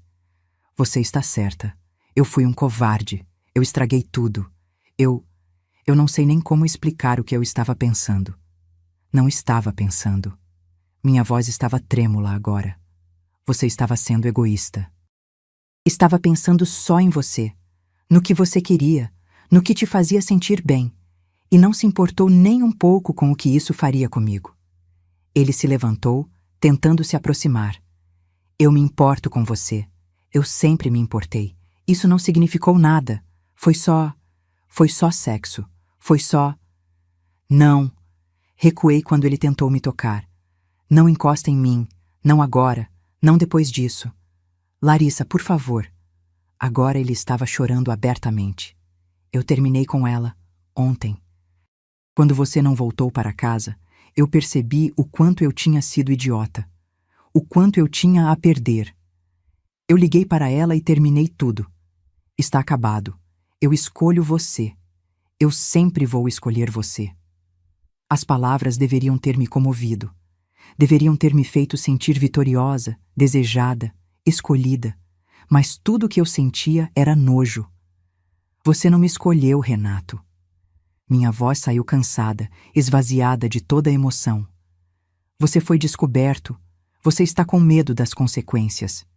Você está certa. Eu fui um covarde. Eu estraguei tudo. Eu não sei nem como explicar o que eu estava pensando. Não estava pensando. Minha voz estava trêmula agora. Você estava sendo egoísta. Estava pensando só em você, no que você queria, no que te fazia sentir bem, e não se importou nem um pouco com o que isso faria comigo. Ele se levantou, tentando se aproximar. Eu me importo com você. Eu sempre me importei. Isso não significou nada. Foi só sexo. Foi só... Não. Recuei quando ele tentou me tocar. Não encosta em mim. Não agora. Não depois disso. Larissa, por favor. Agora ele estava chorando abertamente. Eu terminei com ela, ontem. Quando você não voltou para casa, eu percebi o quanto eu tinha sido idiota. O quanto eu tinha a perder. Eu liguei para ela e terminei tudo. Está acabado. Eu escolho você. Eu sempre vou escolher você. As palavras deveriam ter me comovido. Deveriam ter me feito sentir vitoriosa, desejada, escolhida, mas tudo o que eu sentia era nojo. Você não me escolheu, Renato. Minha voz saiu cansada, esvaziada de toda a emoção. Você foi descoberto. Você está com medo das consequências.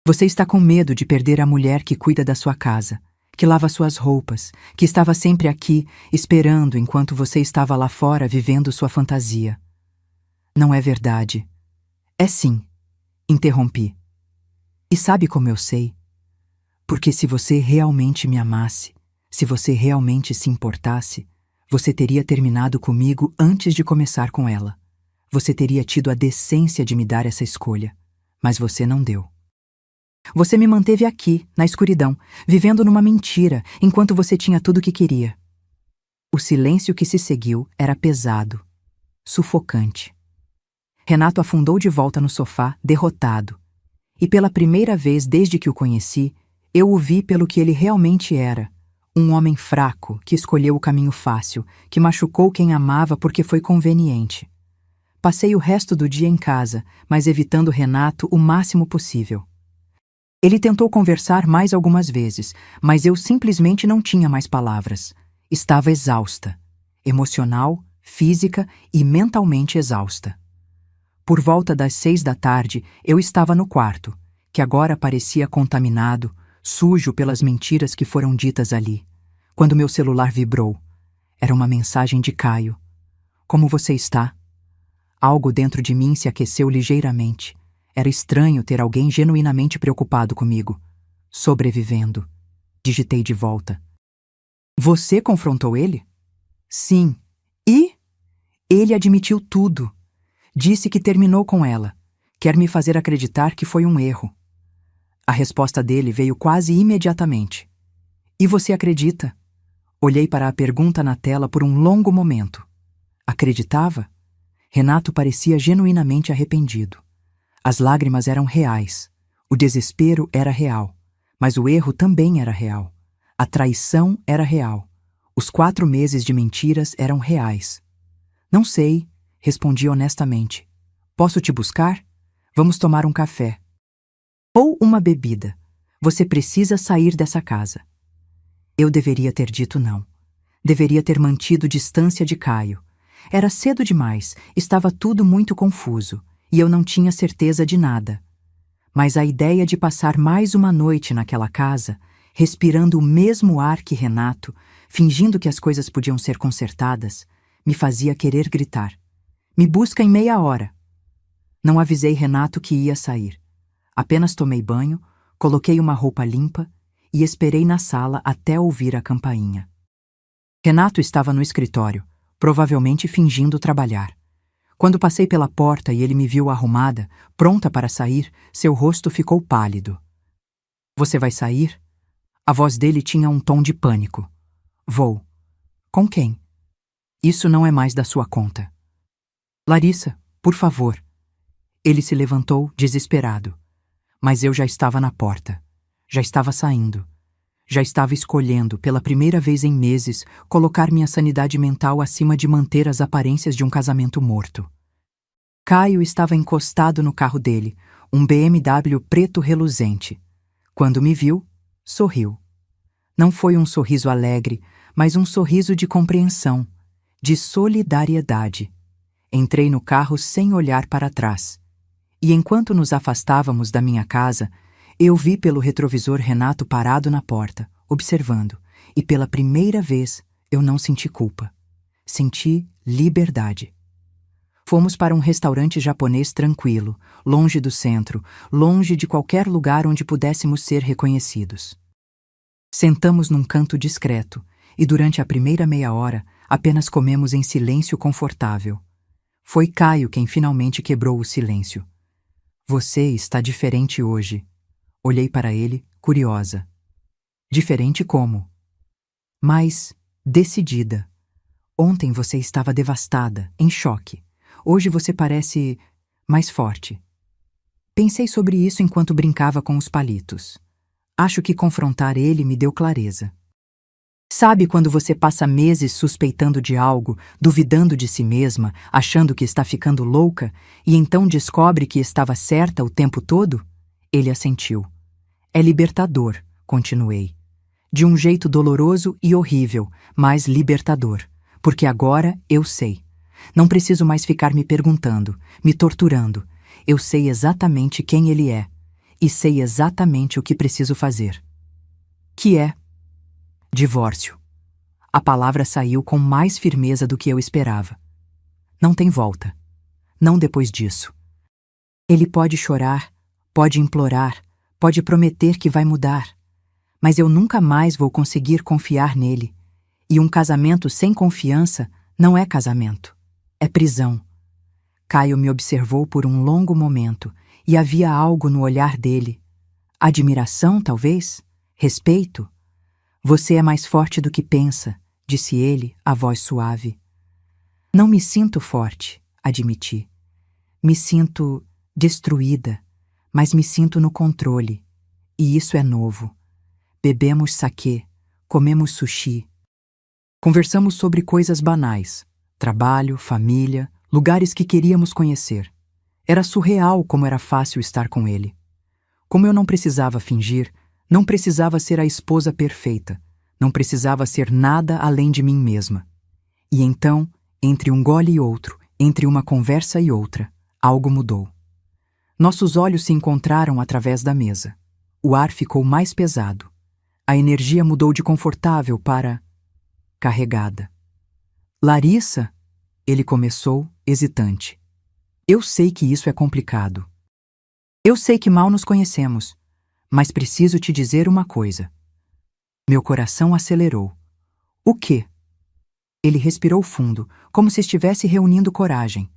Você está com medo de perder a mulher que cuida da sua casa, que lava suas roupas, que estava sempre aqui, esperando enquanto você estava lá fora vivendo sua fantasia. Não é verdade. É sim, interrompi. E sabe como eu sei? Porque se você realmente me amasse, se você realmente se importasse, você teria terminado comigo antes de começar com ela. Você teria tido a decência de me dar essa escolha, mas você não deu. Você me manteve aqui, na escuridão, vivendo numa mentira, enquanto você tinha tudo o que queria. O silêncio que se seguiu era pesado, sufocante. Renato afundou de volta no sofá, derrotado. E pela primeira vez desde que o conheci, eu o vi pelo que ele realmente era. Um homem fraco, que escolheu o caminho fácil, que machucou quem amava porque foi conveniente. Passei o resto do dia em casa, mas evitando Renato o máximo possível. Ele tentou conversar mais algumas vezes, mas eu simplesmente não tinha mais palavras. Estava exausta. Emocional, física e mentalmente exausta. Por volta das 6 da tarde, eu estava no quarto, que agora parecia contaminado, sujo pelas mentiras que foram ditas ali, quando meu celular vibrou. Era uma mensagem de Caio. Como você está? Algo dentro de mim se aqueceu ligeiramente. Era estranho ter alguém genuinamente preocupado comigo. Sobrevivendo. Digitei de volta. Você confrontou ele? Sim. E? Ele admitiu tudo. Disse que terminou com ela. Quer me fazer acreditar que foi um erro. A resposta dele veio quase imediatamente. E você acredita? Olhei para a pergunta na tela por um longo momento. Acreditava? Renato parecia genuinamente arrependido. As lágrimas eram reais. O desespero era real. Mas o erro também era real. A traição era real. Os 4 meses de mentiras eram reais. Não sei, respondi honestamente. Posso te buscar? Vamos tomar um café. Ou uma bebida. Você precisa sair dessa casa. Eu deveria ter dito não. Deveria ter mantido distância de Caio. Era cedo demais, estava tudo muito confuso, e eu não tinha certeza de nada. Mas a ideia de passar mais uma noite naquela casa, respirando o mesmo ar que Renato, fingindo que as coisas podiam ser consertadas, me fazia querer gritar. Me busca em meia hora. Não avisei Renato que ia sair. Apenas tomei banho, coloquei uma roupa limpa e esperei na sala até ouvir a campainha. Renato estava no escritório, provavelmente fingindo trabalhar. Quando passei pela porta e ele me viu arrumada, pronta para sair, seu rosto ficou pálido. Você vai sair? A voz dele tinha um tom de pânico. Vou. Com quem? Isso não é mais da sua conta. Larissa, por favor. Ele se levantou, desesperado. Mas eu já estava na porta. Já estava saindo. Já estava escolhendo, pela primeira vez em meses, colocar minha sanidade mental acima de manter as aparências de um casamento morto. Caio estava encostado no carro dele, um BMW preto reluzente. Quando me viu, sorriu. Não foi um sorriso alegre, mas um sorriso de compreensão, de solidariedade. Entrei no carro sem olhar para trás. E enquanto nos afastávamos da minha casa, eu vi pelo retrovisor Renato parado na porta, observando, e pela primeira vez eu não senti culpa. Senti liberdade. Fomos para um restaurante japonês tranquilo, longe do centro, longe de qualquer lugar onde pudéssemos ser reconhecidos. Sentamos num canto discreto, e durante a primeira meia hora apenas comemos em silêncio confortável. Foi Caio quem finalmente quebrou o silêncio. Você está diferente hoje. Olhei para ele, curiosa. Diferente como? Mais decidida. Ontem você estava devastada, em choque. Hoje você parece mais forte. Pensei sobre isso enquanto brincava com os palitos. Acho que confrontar ele me deu clareza. Sabe quando você passa meses suspeitando de algo, duvidando de si mesma, achando que está ficando louca, e então descobre que estava certa o tempo todo? Ele assentiu. É libertador, continuei. De um jeito doloroso e horrível, mas libertador. Porque agora eu sei. Não preciso mais ficar me perguntando, me torturando. Eu sei exatamente quem ele é. E sei exatamente o que preciso fazer. Que é Divórcio. A palavra saiu com mais firmeza do que eu esperava. Não tem volta. Não depois disso. Ele pode chorar, pode implorar, pode prometer que vai mudar, mas eu nunca mais vou conseguir confiar nele. E um casamento sem confiança não é casamento, é prisão. Caio me observou por um longo momento e havia algo no olhar dele. Admiração, talvez? Respeito? Você é mais forte do que pensa, disse ele, a voz suave. Não me sinto forte, admiti. Me sinto destruída, mas me sinto no controle. E isso é novo. Bebemos saquê, comemos sushi. Conversamos sobre coisas banais, trabalho, família, lugares que queríamos conhecer. Era surreal como era fácil estar com ele. Como eu não precisava fingir, não precisava ser a esposa perfeita, não precisava ser nada além de mim mesma. E então, entre um gole e outro, entre uma conversa e outra, algo mudou. Nossos olhos se encontraram através da mesa. O ar ficou mais pesado. A energia mudou de confortável para carregada. Larissa, ele começou, hesitante. Eu sei que isso é complicado. Eu sei que mal nos conhecemos, mas preciso te dizer uma coisa. Meu coração acelerou. O quê? Ele respirou fundo, como se estivesse reunindo coragem.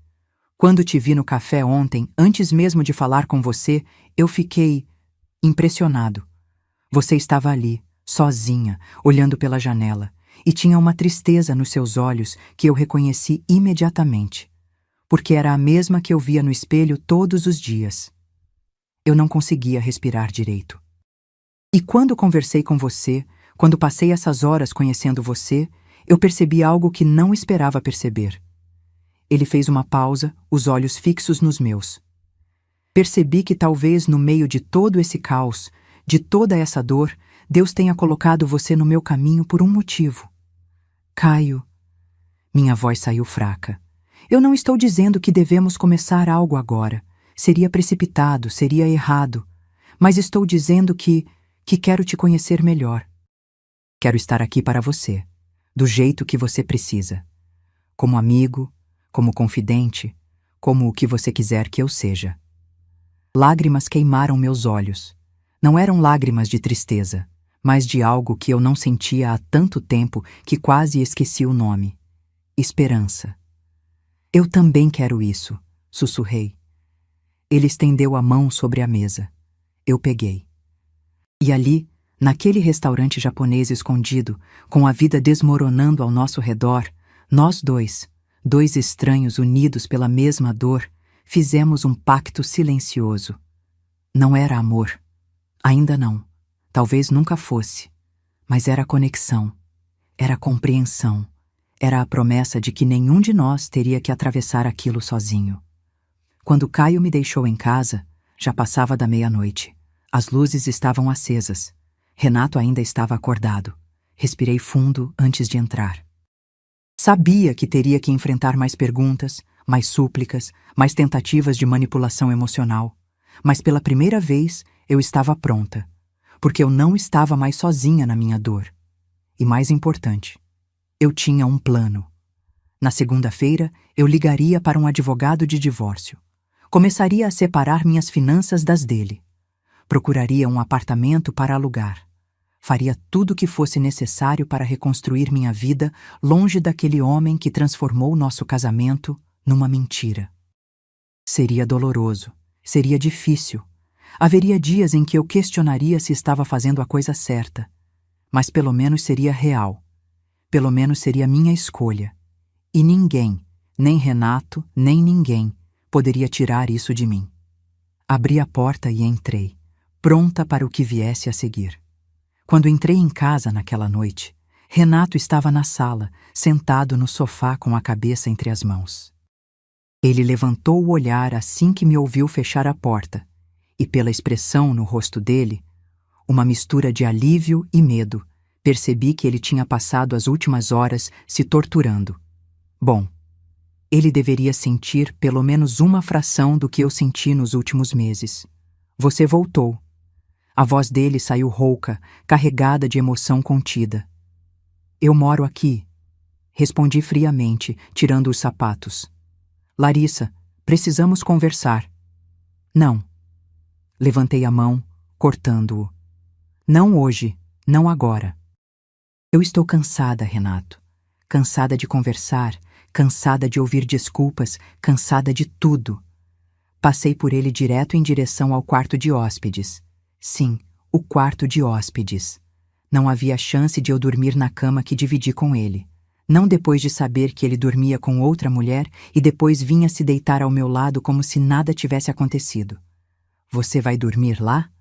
Quando te vi no café ontem, antes mesmo de falar com você, eu fiquei impressionado. Você estava ali, sozinha, olhando pela janela, e tinha uma tristeza nos seus olhos que eu reconheci imediatamente, porque era a mesma que eu via no espelho todos os dias. Eu não conseguia respirar direito. E quando conversei com você, quando passei essas horas conhecendo você, eu percebi algo que não esperava perceber. Ele fez uma pausa, os olhos fixos nos meus. Percebi que talvez no meio de todo esse caos, de toda essa dor, Deus tenha colocado você no meu caminho por um motivo. Caio. Minha voz saiu fraca. Eu não estou dizendo que devemos começar algo agora. Seria precipitado, seria errado. Mas estou dizendo que quero te conhecer melhor. Quero estar aqui para você, do jeito que você precisa. Como amigo, como confidente, como o que você quiser que eu seja. Lágrimas queimaram meus olhos. Não eram lágrimas de tristeza, mas de algo que eu não sentia há tanto tempo que quase esqueci o nome. Esperança. Eu também quero isso, sussurrei. Ele estendeu a mão sobre a mesa. Eu peguei. E ali, naquele restaurante japonês escondido, com a vida desmoronando ao nosso redor, nós dois estranhos unidos pela mesma dor, fizemos um pacto silencioso. Não era amor. Ainda não. Talvez nunca fosse. Mas era conexão. Era compreensão. Era a promessa de que nenhum de nós teria que atravessar aquilo sozinho. Quando Caio me deixou em casa, já passava da meia-noite. As luzes estavam acesas. Renato ainda estava acordado. Respirei fundo antes de entrar. Sabia que teria que enfrentar mais perguntas, mais súplicas, mais tentativas de manipulação emocional. Mas pela primeira vez eu estava pronta, porque eu não estava mais sozinha na minha dor. E mais importante, eu tinha um plano. Na segunda-feira, eu ligaria para um advogado de divórcio. Começaria a separar minhas finanças das dele. Procuraria um apartamento para alugar. Faria tudo o que fosse necessário para reconstruir minha vida longe daquele homem que transformou nosso casamento numa mentira. Seria doloroso, seria difícil. Haveria dias em que eu questionaria se estava fazendo a coisa certa. Mas pelo menos seria real. Pelo menos seria minha escolha. E ninguém, nem Renato, nem ninguém, poderia tirar isso de mim. Abri a porta e entrei, pronta para o que viesse a seguir. Quando entrei em casa naquela noite, Renato estava na sala, sentado no sofá com a cabeça entre as mãos. Ele levantou o olhar assim que me ouviu fechar a porta, e pela expressão no rosto dele, uma mistura de alívio e medo, percebi que ele tinha passado as últimas horas se torturando. Bom, ele deveria sentir pelo menos uma fração do que eu senti nos últimos meses. Você voltou. A voz dele saiu rouca, carregada de emoção contida. Eu moro aqui. Respondi friamente, tirando os sapatos. Larissa, precisamos conversar. Não. Levantei a mão, cortando-o. Não hoje, não agora. Eu estou cansada, Renato. Cansada de conversar, cansada de ouvir desculpas, cansada de tudo. Passei por ele direto em direção ao quarto de hóspedes. Sim, o quarto de hóspedes. Não havia chance de eu dormir na cama que dividi com ele. Não depois de saber que ele dormia com outra mulher e depois vinha se deitar ao meu lado como se nada tivesse acontecido. Você vai dormir lá?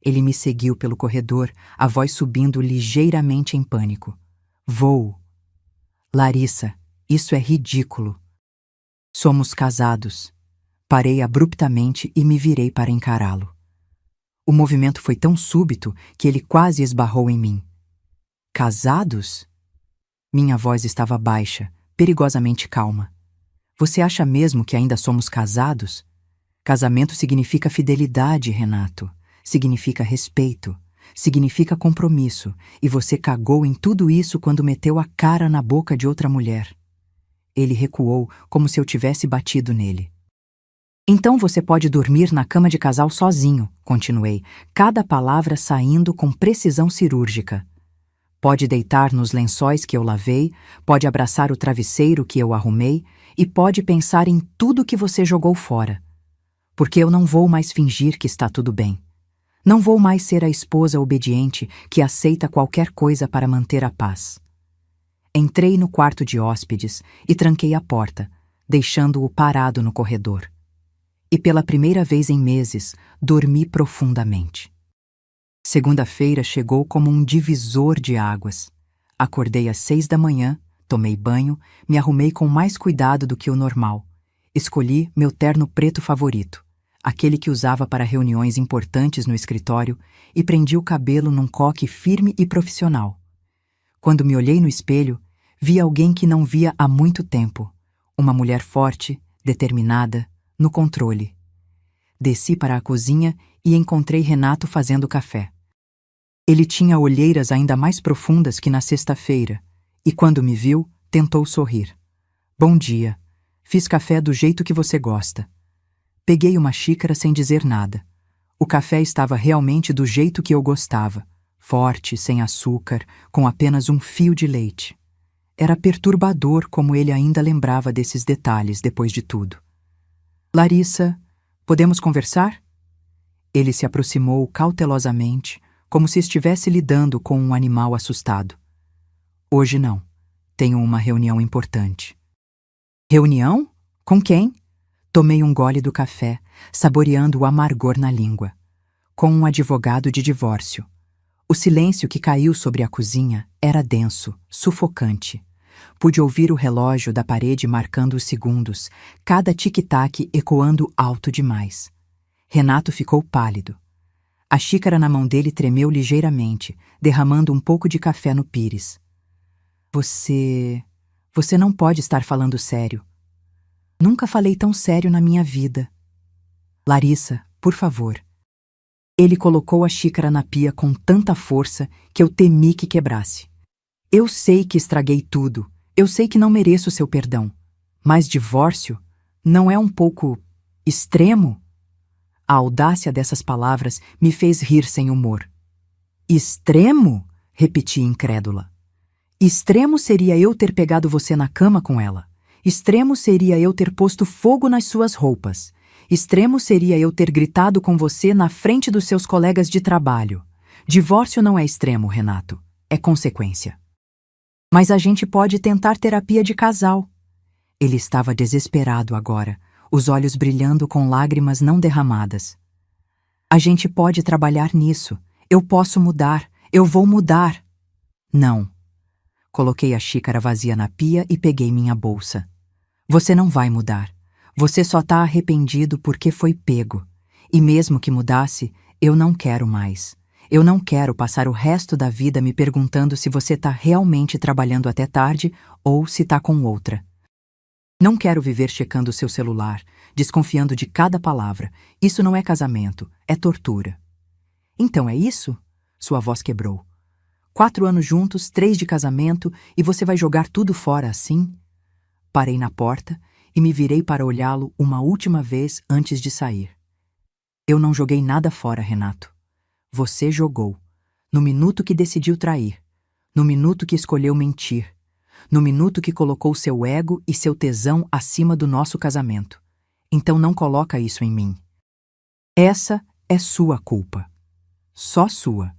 Ele me seguiu pelo corredor, a voz subindo ligeiramente em pânico. Vou. Larissa, isso é ridículo. Somos casados. Parei abruptamente e me virei para encará-lo. O movimento foi tão súbito que ele quase esbarrou em mim. Casados? Minha voz estava baixa, perigosamente calma. Você acha mesmo que ainda somos casados? Casamento significa fidelidade, Renato. Significa respeito. Significa compromisso. E você cagou em tudo isso quando meteu a cara na boca de outra mulher. Ele recuou, como se eu tivesse batido nele. Então você pode dormir na cama de casal sozinho, continuei, cada palavra saindo com precisão cirúrgica. Pode deitar nos lençóis que eu lavei, pode abraçar o travesseiro que eu arrumei e pode pensar em tudo que você jogou fora. Porque eu não vou mais fingir que está tudo bem. Não vou mais ser a esposa obediente que aceita qualquer coisa para manter a paz. Entrei no quarto de hóspedes e tranquei a porta, deixando-o parado no corredor. E pela primeira vez em meses, dormi profundamente. Segunda-feira chegou como um divisor de águas. Acordei às 6 da manhã, tomei banho, me arrumei com mais cuidado do que o normal. Escolhi meu terno preto favorito, aquele que usava para reuniões importantes no escritório, e prendi o cabelo num coque firme e profissional. Quando me olhei no espelho, vi alguém que não via há muito tempo. Uma mulher forte, determinada, no controle. Desci para a cozinha e encontrei Renato fazendo café. Ele tinha olheiras ainda mais profundas que na sexta-feira, e quando me viu, tentou sorrir. Bom dia. Fiz café do jeito que você gosta. Peguei uma xícara sem dizer nada. O café estava realmente do jeito que eu gostava. Forte, sem açúcar, com apenas um fio de leite. Era perturbador como ele ainda lembrava desses detalhes depois de tudo. Larissa, podemos conversar? Ele se aproximou cautelosamente, como se estivesse lidando com um animal assustado. Hoje não. Tenho uma reunião importante. Reunião? Com quem? Tomei um gole do café, saboreando o amargor na língua. Com um advogado de divórcio. O silêncio que caiu sobre a cozinha era denso, sufocante. Pude ouvir o relógio da parede marcando os segundos, cada tic-tac ecoando alto demais. Renato ficou pálido. A xícara na mão dele tremeu ligeiramente, derramando um pouco de café no pires. Você não pode estar falando sério. Nunca falei tão sério na minha vida. Larissa, por favor. Ele colocou a xícara na pia com tanta força que eu temi que quebrasse. Eu sei que estraguei tudo. Eu sei que não mereço seu perdão. Mas divórcio não é um pouco extremo? A audácia dessas palavras me fez rir sem humor. Extremo? Repeti incrédula. Extremo seria eu ter pegado você na cama com ela. Extremo seria eu ter posto fogo nas suas roupas. Extremo seria eu ter gritado com você na frente dos seus colegas de trabalho. Divórcio não é extremo, Renato. É consequência. Mas a gente pode tentar terapia de casal. Ele estava desesperado agora, os olhos brilhando com lágrimas não derramadas. A gente pode trabalhar nisso. Eu posso mudar. Eu vou mudar. Não. Coloquei a xícara vazia na pia e peguei minha bolsa. Você não vai mudar. Você só está arrependido porque foi pego. E mesmo que mudasse, eu não quero mais. Eu não quero passar o resto da vida me perguntando se você está realmente trabalhando até tarde ou se está com outra. Não quero viver checando seu celular, desconfiando de cada palavra. Isso não é casamento, é tortura. Então é isso? Sua voz quebrou. 4 anos juntos, 3 de casamento, e você vai jogar tudo fora assim? Parei na porta e me virei para olhá-lo uma última vez antes de sair. Eu não joguei nada fora, Renato. Você jogou. No minuto que decidiu trair. No minuto que escolheu mentir. No minuto que colocou seu ego e seu tesão acima do nosso casamento. Então não coloca isso em mim. Essa é sua culpa. Só sua.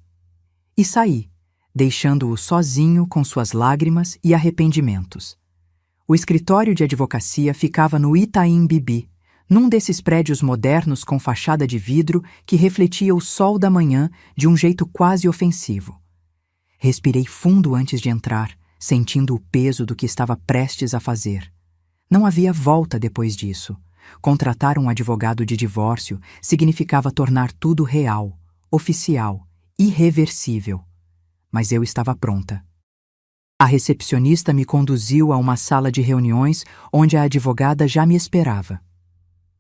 E saí, deixando-o sozinho com suas lágrimas e arrependimentos. O escritório de advocacia ficava no Itaim Bibi, num desses prédios modernos com fachada de vidro que refletia o sol da manhã de um jeito quase ofensivo. Respirei fundo antes de entrar, sentindo o peso do que estava prestes a fazer. Não havia volta depois disso. Contratar um advogado de divórcio significava tornar tudo real, oficial, irreversível. Mas eu estava pronta. A recepcionista me conduziu a uma sala de reuniões onde a advogada já me esperava.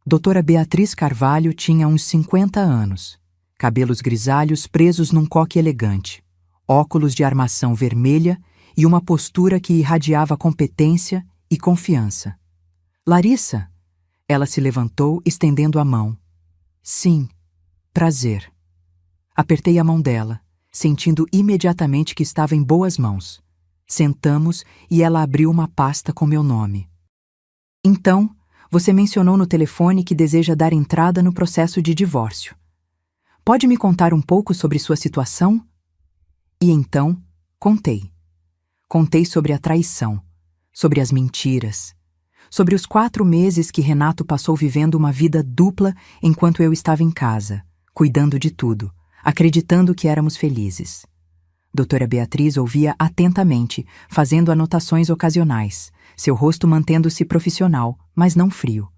Doutora Beatriz Carvalho tinha uns 50 anos, cabelos grisalhos presos num coque elegante, óculos de armação vermelha e uma postura que irradiava competência e confiança. Larissa! Ela se levantou, estendendo a mão. Sim, prazer. Apertei a mão dela, sentindo imediatamente que estava em boas mãos. Sentamos e ela abriu uma pasta com meu nome. Então, você mencionou no telefone que deseja dar entrada no processo de divórcio. Pode me contar um pouco sobre sua situação? E então, contei. Contei sobre a traição, sobre as mentiras, sobre os 4 meses que Renato passou vivendo uma vida dupla enquanto eu estava em casa, cuidando de tudo, acreditando que éramos felizes. Doutora Beatriz ouvia atentamente, fazendo anotações ocasionais, seu rosto mantendo-se profissional, mas não frio.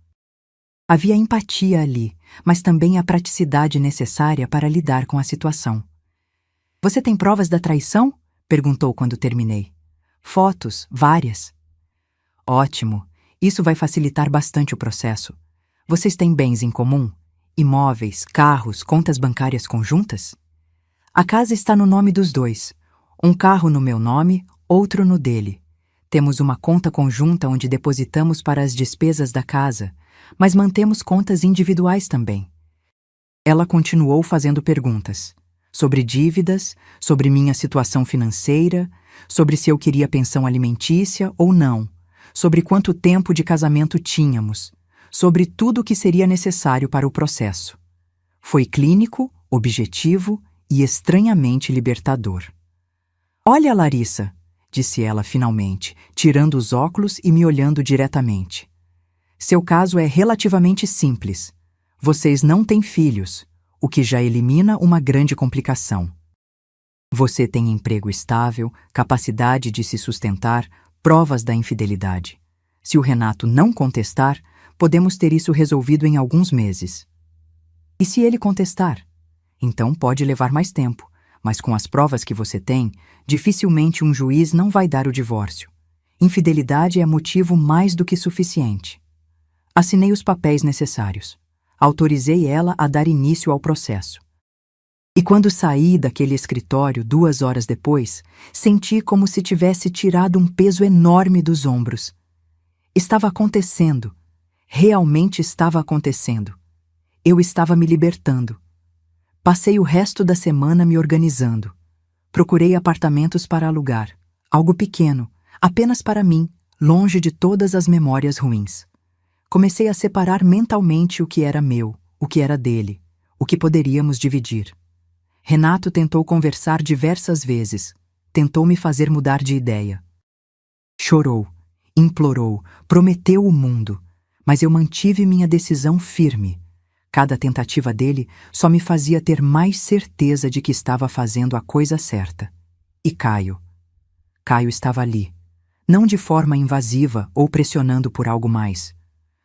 Havia empatia ali, mas também a praticidade necessária para lidar com a situação. Você tem provas da traição? Perguntou quando terminei. Fotos, várias. Ótimo, isso vai facilitar bastante o processo. Vocês têm bens em comum? Imóveis, carros, contas bancárias conjuntas? A casa está no nome dos dois. Um carro no meu nome, outro no dele. Temos uma conta conjunta onde depositamos para as despesas da casa, mas mantemos contas individuais também. Ela continuou fazendo perguntas. Sobre dívidas, sobre minha situação financeira, sobre se eu queria pensão alimentícia ou não, sobre quanto tempo de casamento tínhamos, sobre tudo o que seria necessário para o processo. Foi clínico, objetivo e estranhamente libertador. Olha, Larissa, disse ela finalmente, tirando os óculos e me olhando diretamente. Seu caso é relativamente simples. Vocês não têm filhos, o que já elimina uma grande complicação. Você tem emprego estável, capacidade de se sustentar, provas da infidelidade. Se o Renato não contestar, podemos ter isso resolvido em alguns meses. E se ele contestar? Então pode levar mais tempo, mas com as provas que você tem, dificilmente um juiz não vai dar o divórcio. Infidelidade é motivo mais do que suficiente. Assinei os papéis necessários. Autorizei ela a dar início ao processo. E quando saí daquele escritório 2 horas depois, senti como se tivesse tirado um peso enorme dos ombros. Estava acontecendo. Realmente estava acontecendo. Eu estava me libertando. Passei o resto da semana me organizando. Procurei apartamentos para alugar. Algo pequeno, apenas para mim, longe de todas as memórias ruins. Comecei a separar mentalmente o que era meu, o que era dele, o que poderíamos dividir. Renato tentou conversar diversas vezes. Tentou me fazer mudar de ideia. Chorou, implorou, prometeu o mundo, mas eu mantive minha decisão firme. Cada tentativa dele só me fazia ter mais certeza de que estava fazendo a coisa certa. E Caio estava ali, não de forma invasiva ou pressionando por algo mais,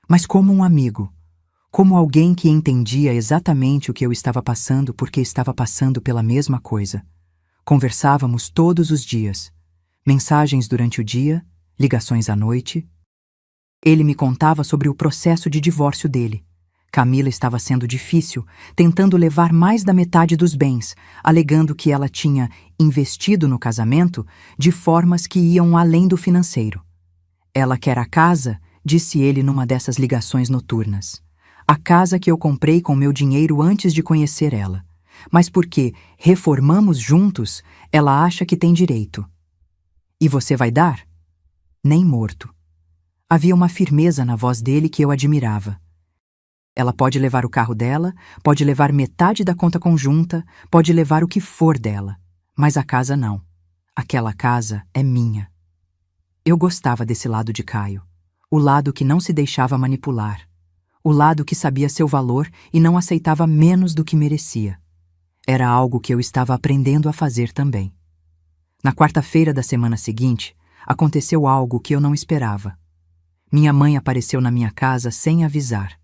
mas como um amigo, como alguém que entendia exatamente o que eu estava passando porque estava passando pela mesma coisa. Conversávamos todos os dias, mensagens durante o dia, ligações à noite. Ele me contava sobre o processo de divórcio dele. Camila estava sendo difícil, tentando levar mais da metade dos bens, alegando que ela tinha investido no casamento de formas que iam além do financeiro. Ela quer a casa, disse ele numa dessas ligações noturnas. A casa que eu comprei com meu dinheiro antes de conhecer ela. Mas porque reformamos juntos, ela acha que tem direito. E você vai dar? Nem morto. Havia uma firmeza na voz dele que eu admirava. Ela pode levar o carro dela, pode levar metade da conta conjunta, pode levar o que for dela. Mas a casa não. Aquela casa é minha. Eu gostava desse lado de Caio. O lado que não se deixava manipular. O lado que sabia seu valor e não aceitava menos do que merecia. Era algo que eu estava aprendendo a fazer também. Na quarta-feira da semana seguinte, aconteceu algo que eu não esperava. Minha mãe apareceu na minha casa sem avisar.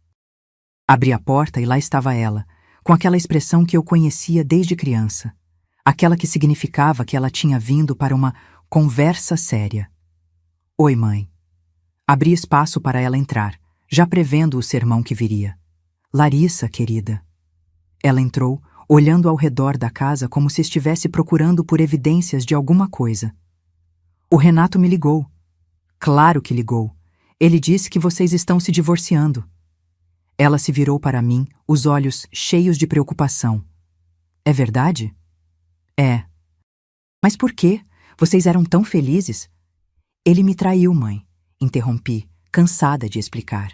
Abri a porta e lá estava ela, com aquela expressão que eu conhecia desde criança. Aquela que significava que ela tinha vindo para uma conversa séria. Oi, mãe. Abri espaço para ela entrar, já prevendo o sermão que viria. Larissa, querida. Ela entrou, olhando ao redor da casa como se estivesse procurando por evidências de alguma coisa. O Renato me ligou. Claro que ligou. Ele disse que vocês estão se divorciando. Ela se virou para mim, os olhos cheios de preocupação. É verdade? É. Mas por quê? Vocês eram tão felizes? Ele me traiu, mãe. Interrompi, cansada de explicar.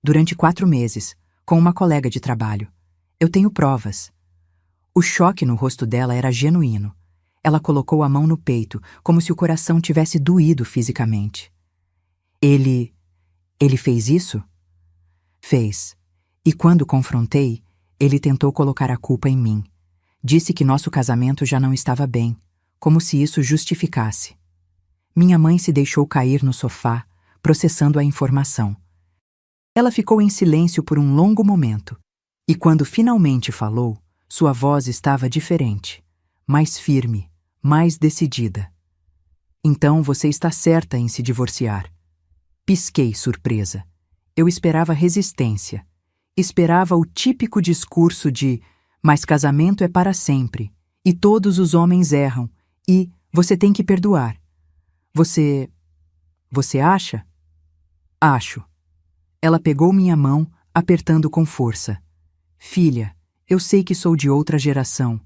Durante 4 meses, com uma colega de trabalho. Eu tenho provas. O choque no rosto dela era genuíno. Ela colocou a mão no peito, como se o coração tivesse doído fisicamente. Ele fez isso? Fez. E quando confrontei, ele tentou colocar a culpa em mim. Disse que nosso casamento já não estava bem, como se isso justificasse. Minha mãe se deixou cair no sofá, processando a informação. Ela ficou em silêncio por um longo momento, e quando finalmente falou, sua voz estava diferente, mais firme, mais decidida. Então você está certa em se divorciar. Pisquei, surpresa. Eu esperava resistência. Esperava o típico discurso de mas casamento é para sempre, e todos os homens erram, e você tem que perdoar. Você acha? Acho. Ela pegou minha mão, apertando com força. Filha, eu sei que sou de outra geração.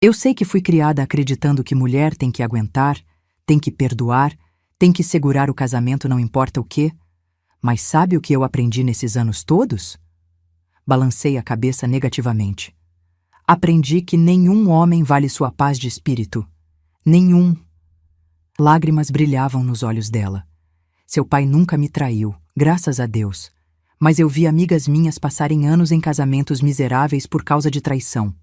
Eu sei que fui criada acreditando que mulher tem que aguentar, tem que perdoar, tem que segurar o casamento não importa o quê. Mas sabe o que eu aprendi nesses anos todos? Balancei a cabeça negativamente. Aprendi que nenhum homem vale sua paz de espírito. Nenhum. Lágrimas brilhavam nos olhos dela. Seu pai nunca me traiu, graças a Deus. Mas eu vi amigas minhas passarem anos em casamentos miseráveis por causa de traição.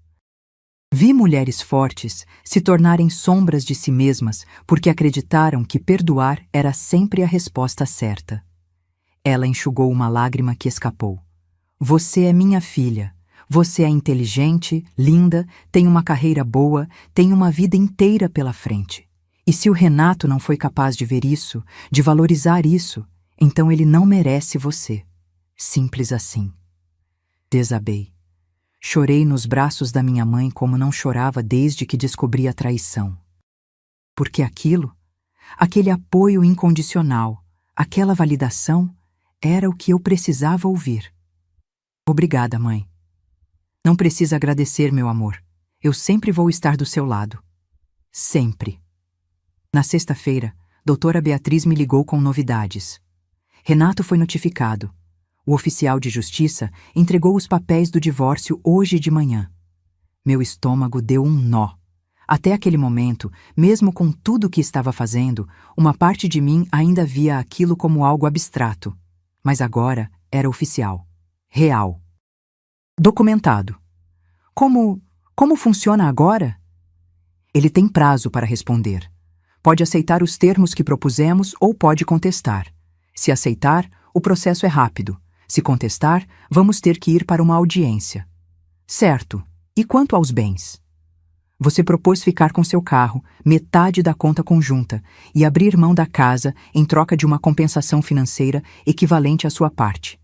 Vi mulheres fortes se tornarem sombras de si mesmas porque acreditaram que perdoar era sempre a resposta certa. Ela enxugou uma lágrima que escapou. Você é minha filha. Você é inteligente, linda, tem uma carreira boa, tem uma vida inteira pela frente. E se o Renato não foi capaz de ver isso, de valorizar isso, então ele não merece você. Simples assim. Desabei. Chorei nos braços da minha mãe como não chorava desde que descobri a traição. Porque aquele apoio incondicional, aquela validação, era o que eu precisava ouvir. Obrigada, mãe. Não precisa agradecer, meu amor. Eu sempre vou estar do seu lado. Sempre. Na sexta-feira, doutora Beatriz me ligou com novidades. Renato foi notificado. O oficial de justiça entregou os papéis do divórcio hoje de manhã. Meu estômago deu um nó. Até aquele momento, mesmo com tudo o que estava fazendo, uma parte de mim ainda via aquilo como algo abstrato. Mas agora era oficial. Real. Documentado. Como funciona agora? Ele tem prazo para responder. Pode aceitar os termos que propusemos ou pode contestar. Se aceitar, o processo é rápido. Se contestar, vamos ter que ir para uma audiência. Certo. E quanto aos bens? Você propôs ficar com seu carro, metade da conta conjunta, e abrir mão da casa em troca de uma compensação financeira equivalente à sua parte.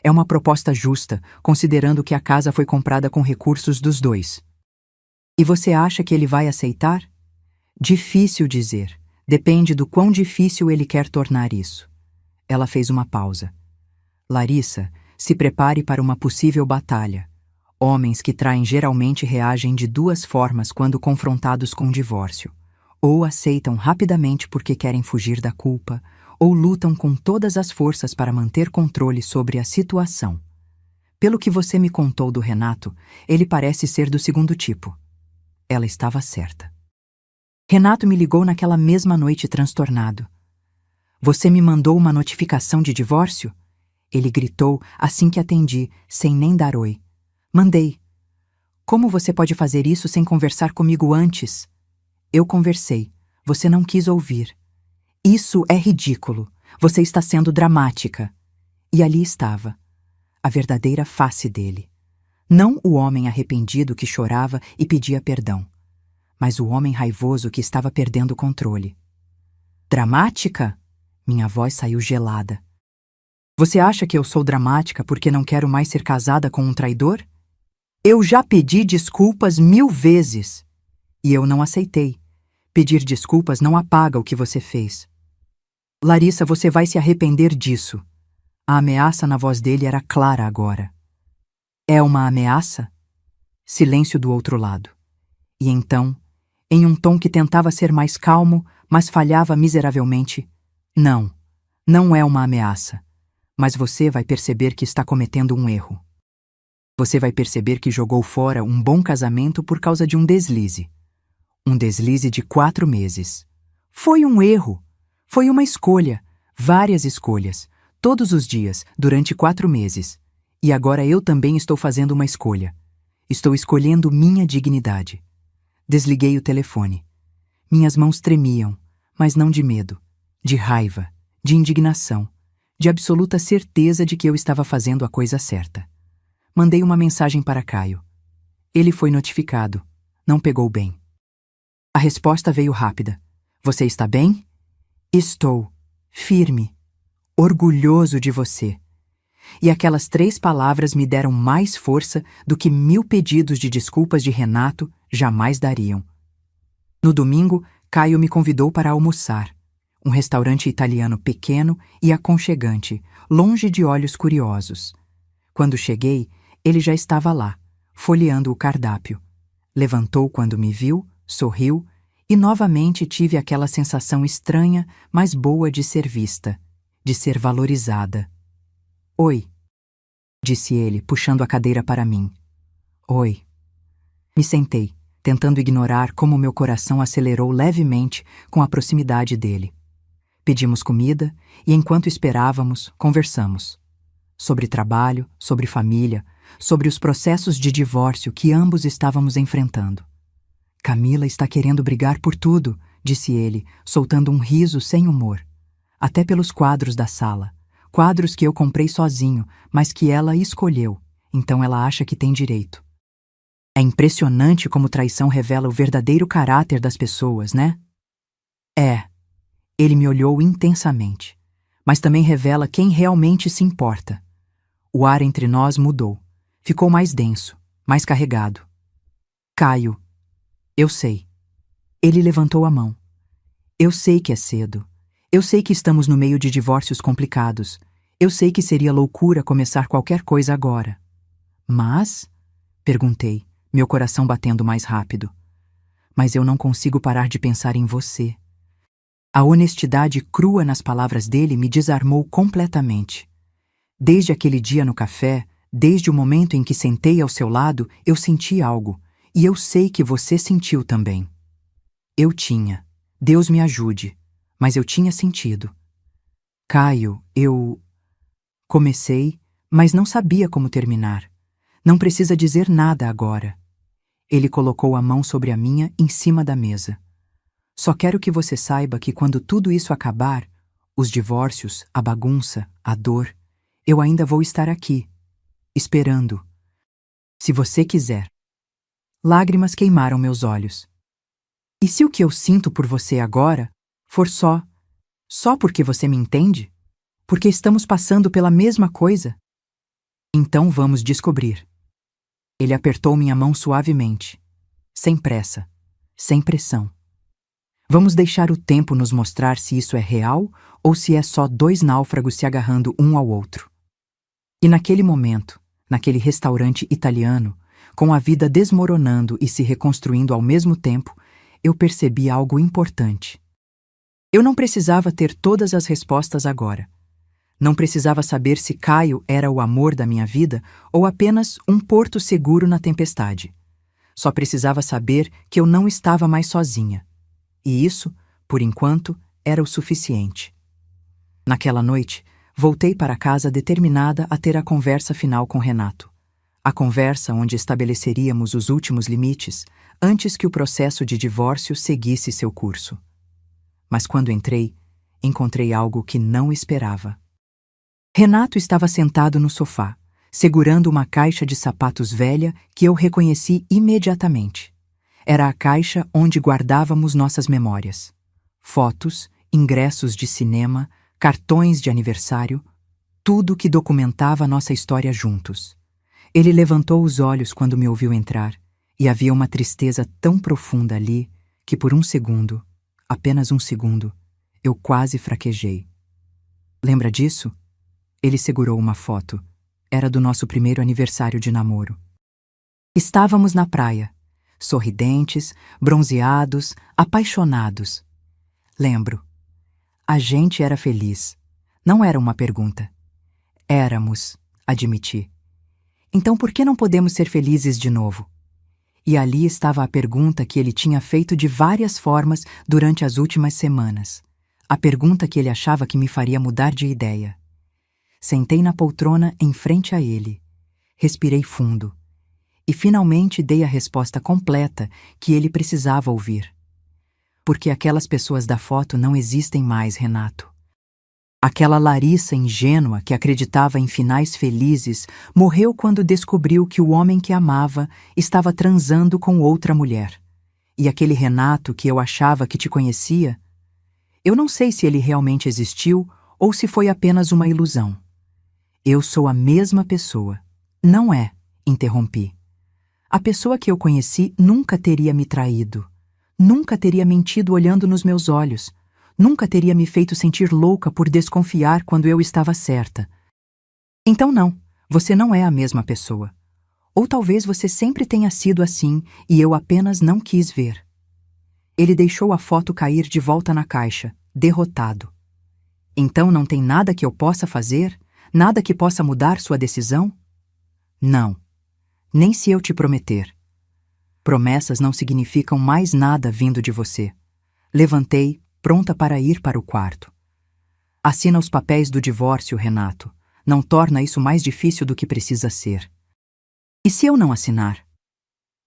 É uma proposta justa, considerando que a casa foi comprada com recursos dos dois. E você acha que ele vai aceitar? Difícil dizer. Depende do quão difícil ele quer tornar isso. Ela fez uma pausa. Larissa, se prepare para uma possível batalha. Homens que traem geralmente reagem de duas formas quando confrontados com divórcio. Ou aceitam rapidamente porque querem fugir da culpa, ou lutam com todas as forças para manter controle sobre a situação. Pelo que você me contou do Renato, ele parece ser do segundo tipo. Ela estava certa. Renato me ligou naquela mesma noite transtornado. Você me mandou uma notificação de divórcio? Ele gritou assim que atendi, sem nem dar oi. Mandei. Como você pode fazer isso sem conversar comigo antes? Eu conversei. Você não quis ouvir. Isso é ridículo. Você está sendo dramática. E ali estava, a verdadeira face dele. Não o homem arrependido que chorava e pedia perdão, mas o homem raivoso que estava perdendo o controle. Dramática? Minha voz saiu gelada. Você acha que eu sou dramática porque não quero mais ser casada com um traidor? Eu já pedi desculpas 1000 vezes. E eu não aceitei. Pedir desculpas não apaga o que você fez. Larissa, você vai se arrepender disso. A ameaça na voz dele era clara agora. É uma ameaça? Silêncio do outro lado. E então, em um tom que tentava ser mais calmo, mas falhava miseravelmente, não, não é uma ameaça. Mas você vai perceber que está cometendo um erro. Você vai perceber que jogou fora um bom casamento por causa de um deslize. Um deslize de 4 meses. Foi um erro. Foi uma escolha. Várias escolhas. Todos os dias, durante 4 meses. E agora eu também estou fazendo uma escolha. Estou escolhendo minha dignidade. Desliguei o telefone. Minhas mãos tremiam, mas não de medo, de raiva, de indignação, de absoluta certeza de que eu estava fazendo a coisa certa. Mandei uma mensagem para Caio. Ele foi notificado. Não pegou bem. A resposta veio rápida. Você está bem? Estou. Firme. Orgulhoso de você. E aquelas 3 palavras me deram mais força do que 1000 pedidos de desculpas de Renato jamais dariam. No domingo, Caio me convidou para almoçar. Um restaurante italiano pequeno e aconchegante, longe de olhos curiosos. Quando cheguei, ele já estava lá, folheando o cardápio. Levantou quando me viu, sorriu, e novamente tive aquela sensação estranha, mas boa de ser vista, de ser valorizada. Oi, disse ele, puxando a cadeira para mim. Oi. Me sentei, tentando ignorar como meu coração acelerou levemente com a proximidade dele. Pedimos comida e, enquanto esperávamos, conversamos. Sobre trabalho, sobre família, sobre os processos de divórcio que ambos estávamos enfrentando. Camila está querendo brigar por tudo, disse ele, soltando um riso sem humor. Até pelos quadros da sala. Quadros que eu comprei sozinho, mas que ela escolheu, então ela acha que tem direito. É impressionante como traição revela o verdadeiro caráter das pessoas, né? É. Ele me olhou intensamente, mas também revela quem realmente se importa. O ar entre nós mudou. Ficou mais denso, mais carregado. Caio. Eu sei. Ele levantou a mão. Eu sei que é cedo. Eu sei que estamos no meio de divórcios complicados. Eu sei que seria loucura começar qualquer coisa agora. Mas? Perguntei, meu coração batendo mais rápido. Mas eu não consigo parar de pensar em você. A honestidade crua nas palavras dele me desarmou completamente. Desde aquele dia no café, desde o momento em que sentei ao seu lado, eu senti algo, e eu sei que você sentiu também. Eu tinha. Deus me ajude. Mas eu tinha sentido. Caio, eu... Comecei, mas não sabia como terminar. Não precisa dizer nada agora. Ele colocou a mão sobre a minha em cima da mesa. Só quero que você saiba que quando tudo isso acabar, os divórcios, a bagunça, a dor, eu ainda vou estar aqui, esperando. Se você quiser. Lágrimas queimaram meus olhos. E se o que eu sinto por você agora for só porque você me entende? Porque estamos passando pela mesma coisa? Então vamos descobrir. Ele apertou minha mão suavemente, sem pressa, sem pressão. Vamos deixar o tempo nos mostrar se isso é real ou se é só dois náufragos se agarrando um ao outro. E naquele momento, naquele restaurante italiano, com a vida desmoronando e se reconstruindo ao mesmo tempo, eu percebi algo importante. Eu não precisava ter todas as respostas agora. Não precisava saber se Caio era o amor da minha vida ou apenas um porto seguro na tempestade. Só precisava saber que eu não estava mais sozinha. E isso, por enquanto, era o suficiente. Naquela noite, voltei para casa determinada a ter a conversa final com Renato. A conversa onde estabeleceríamos os últimos limites antes que o processo de divórcio seguisse seu curso. Mas quando entrei, encontrei algo que não esperava. Renato estava sentado no sofá, segurando uma caixa de sapatos velha que eu reconheci imediatamente. Era a caixa onde guardávamos nossas memórias. Fotos, ingressos de cinema, cartões de aniversário, tudo que documentava nossa história juntos. Ele levantou os olhos quando me ouviu entrar, e havia uma tristeza tão profunda ali que por um segundo, apenas um segundo, eu quase fraquejei. Lembra disso? Ele segurou uma foto. Era do nosso primeiro aniversário de namoro. Estávamos na praia, sorridentes, bronzeados, apaixonados. Lembro. A gente era feliz. Não era uma pergunta. Éramos, admiti. Então por que não podemos ser felizes de novo? E ali estava a pergunta que ele tinha feito de várias formas durante as últimas semanas. A pergunta que ele achava que me faria mudar de ideia. Sentei na poltrona em frente a ele. Respirei fundo. E finalmente dei a resposta completa que ele precisava ouvir. Porque aquelas pessoas da foto não existem mais, Renato. Aquela Larissa ingênua que acreditava em finais felizes morreu quando descobriu que o homem que amava estava transando com outra mulher. E aquele Renato que eu achava que te conhecia, eu não sei se ele realmente existiu ou se foi apenas uma ilusão. Eu sou a mesma pessoa. Não é, interrompi. A pessoa que eu conheci nunca teria me traído. Nunca teria mentido olhando nos meus olhos. Nunca teria me feito sentir louca por desconfiar quando eu estava certa. Então não, você não é a mesma pessoa. Ou talvez você sempre tenha sido assim e eu apenas não quis ver. Ele deixou a foto cair de volta na caixa, derrotado. Então não tem nada que eu possa fazer? Nada que possa mudar sua decisão? Não. Nem se eu te prometer. Promessas não significam mais nada vindo de você. Levantei, pronta para ir para o quarto. Assina os papéis do divórcio, Renato. Não torna isso mais difícil do que precisa ser. E se eu não assinar?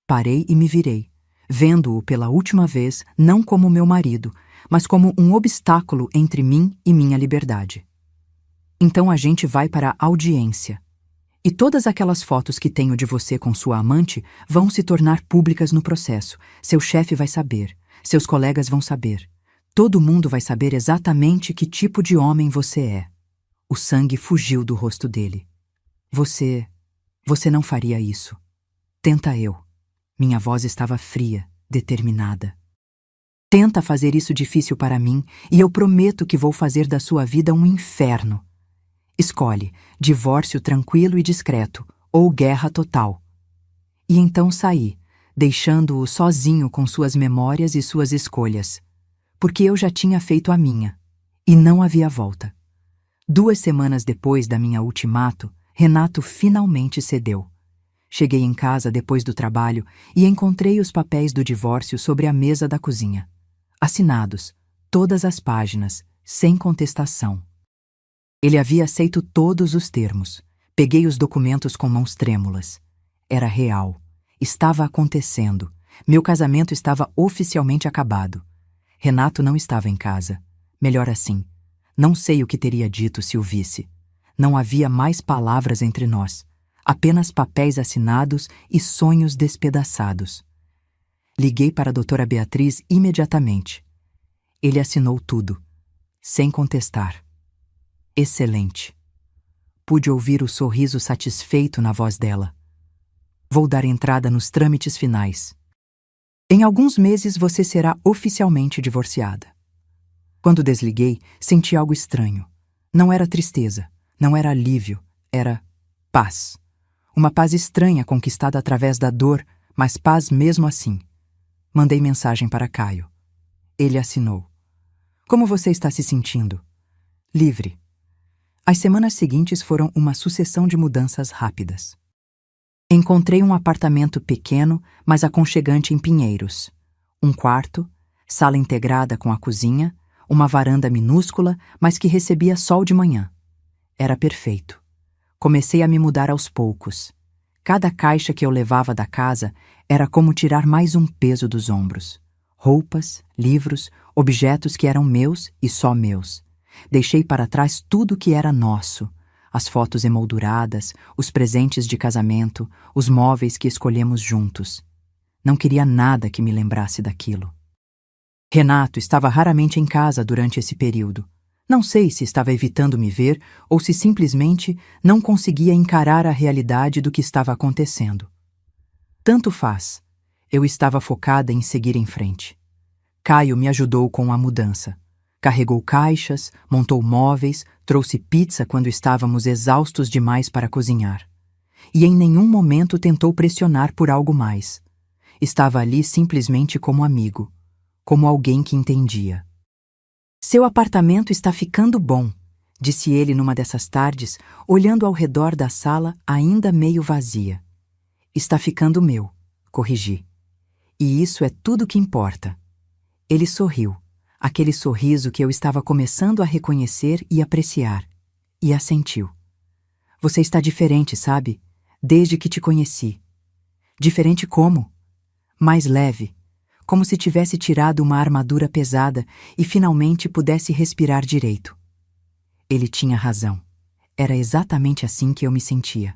Parei e me virei, vendo-o pela última vez não como meu marido, mas como um obstáculo entre mim e minha liberdade. Então a gente vai para a audiência. E todas aquelas fotos que tenho de você com sua amante vão se tornar públicas no processo. Seu chefe vai saber, seus colegas vão saber. Todo mundo vai saber exatamente que tipo de homem você é. O sangue fugiu do rosto dele. Você não faria isso. Tenta eu. Minha voz estava fria, determinada. Tenta fazer isso difícil para mim e eu prometo que vou fazer da sua vida um inferno. Escolhe divórcio tranquilo e discreto ou guerra total. E então saí, deixando-o sozinho com suas memórias e suas escolhas. Porque eu já tinha feito a minha, e não havia volta. 2 semanas depois da minha ultimato, Renato finalmente cedeu. Cheguei em casa depois do trabalho e encontrei os papéis do divórcio sobre a mesa da cozinha. Assinados, todas as páginas, sem contestação. Ele havia aceito todos os termos. Peguei os documentos com mãos trêmulas. Era real. Estava acontecendo. Meu casamento estava oficialmente acabado. Renato não estava em casa. Melhor assim. Não sei o que teria dito se o visse. Não havia mais palavras entre nós. Apenas papéis assinados e sonhos despedaçados. Liguei para a doutora Beatriz imediatamente. Ele assinou tudo, sem contestar. Excelente. Pude ouvir o sorriso satisfeito na voz dela. Vou dar entrada nos trâmites finais. Em alguns meses você será oficialmente divorciada. Quando desliguei, senti algo estranho. Não era tristeza, não era alívio, era paz. Uma paz estranha conquistada através da dor, mas paz mesmo assim. Mandei mensagem para Caio. Ele assinou. Como você está se sentindo? Livre. As semanas seguintes foram uma sucessão de mudanças rápidas. Encontrei um apartamento pequeno, mas aconchegante em Pinheiros. Um quarto, sala integrada com a cozinha, uma varanda minúscula, mas que recebia sol de manhã. Era perfeito. Comecei a me mudar aos poucos. Cada caixa que eu levava da casa era como tirar mais um peso dos ombros. Roupas, livros, objetos que eram meus e só meus. Deixei para trás tudo que era nosso. As fotos emolduradas, os presentes de casamento, os móveis que escolhemos juntos. Não queria nada que me lembrasse daquilo. Renato estava raramente em casa durante esse período. Não sei se estava evitando me ver ou se simplesmente não conseguia encarar a realidade do que estava acontecendo. Tanto faz. Eu estava focada em seguir em frente. Caio me ajudou com a mudança. Carregou caixas, montou móveis, trouxe pizza quando estávamos exaustos demais para cozinhar. E em nenhum momento tentou pressionar por algo mais. Estava ali simplesmente como amigo, como alguém que entendia. Seu apartamento está ficando bom, disse ele numa dessas tardes, olhando ao redor da sala ainda meio vazia. Está ficando meu, corrigi. E isso é tudo que importa. Ele sorriu, aquele sorriso que eu estava começando a reconhecer e apreciar, e assentiu. Você está diferente, sabe? Desde que te conheci. Diferente como? Mais leve, como se tivesse tirado uma armadura pesada e finalmente pudesse respirar direito. Ele tinha razão. Era exatamente assim que eu me sentia.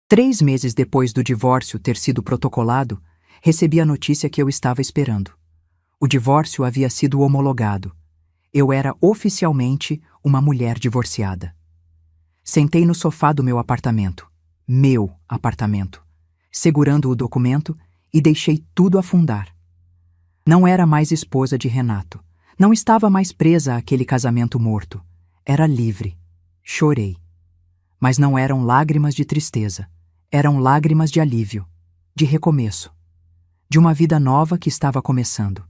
3 meses depois do divórcio ter sido protocolado, recebi a notícia que eu estava esperando. O divórcio havia sido homologado. Eu era oficialmente uma mulher divorciada. Sentei no sofá do meu apartamento, segurando o documento e deixei tudo afundar. Não era mais esposa de Renato. Não estava mais presa àquele casamento morto. Era livre. Chorei. Mas não eram lágrimas de tristeza. Eram lágrimas de alívio, de recomeço, de uma vida nova que estava começando.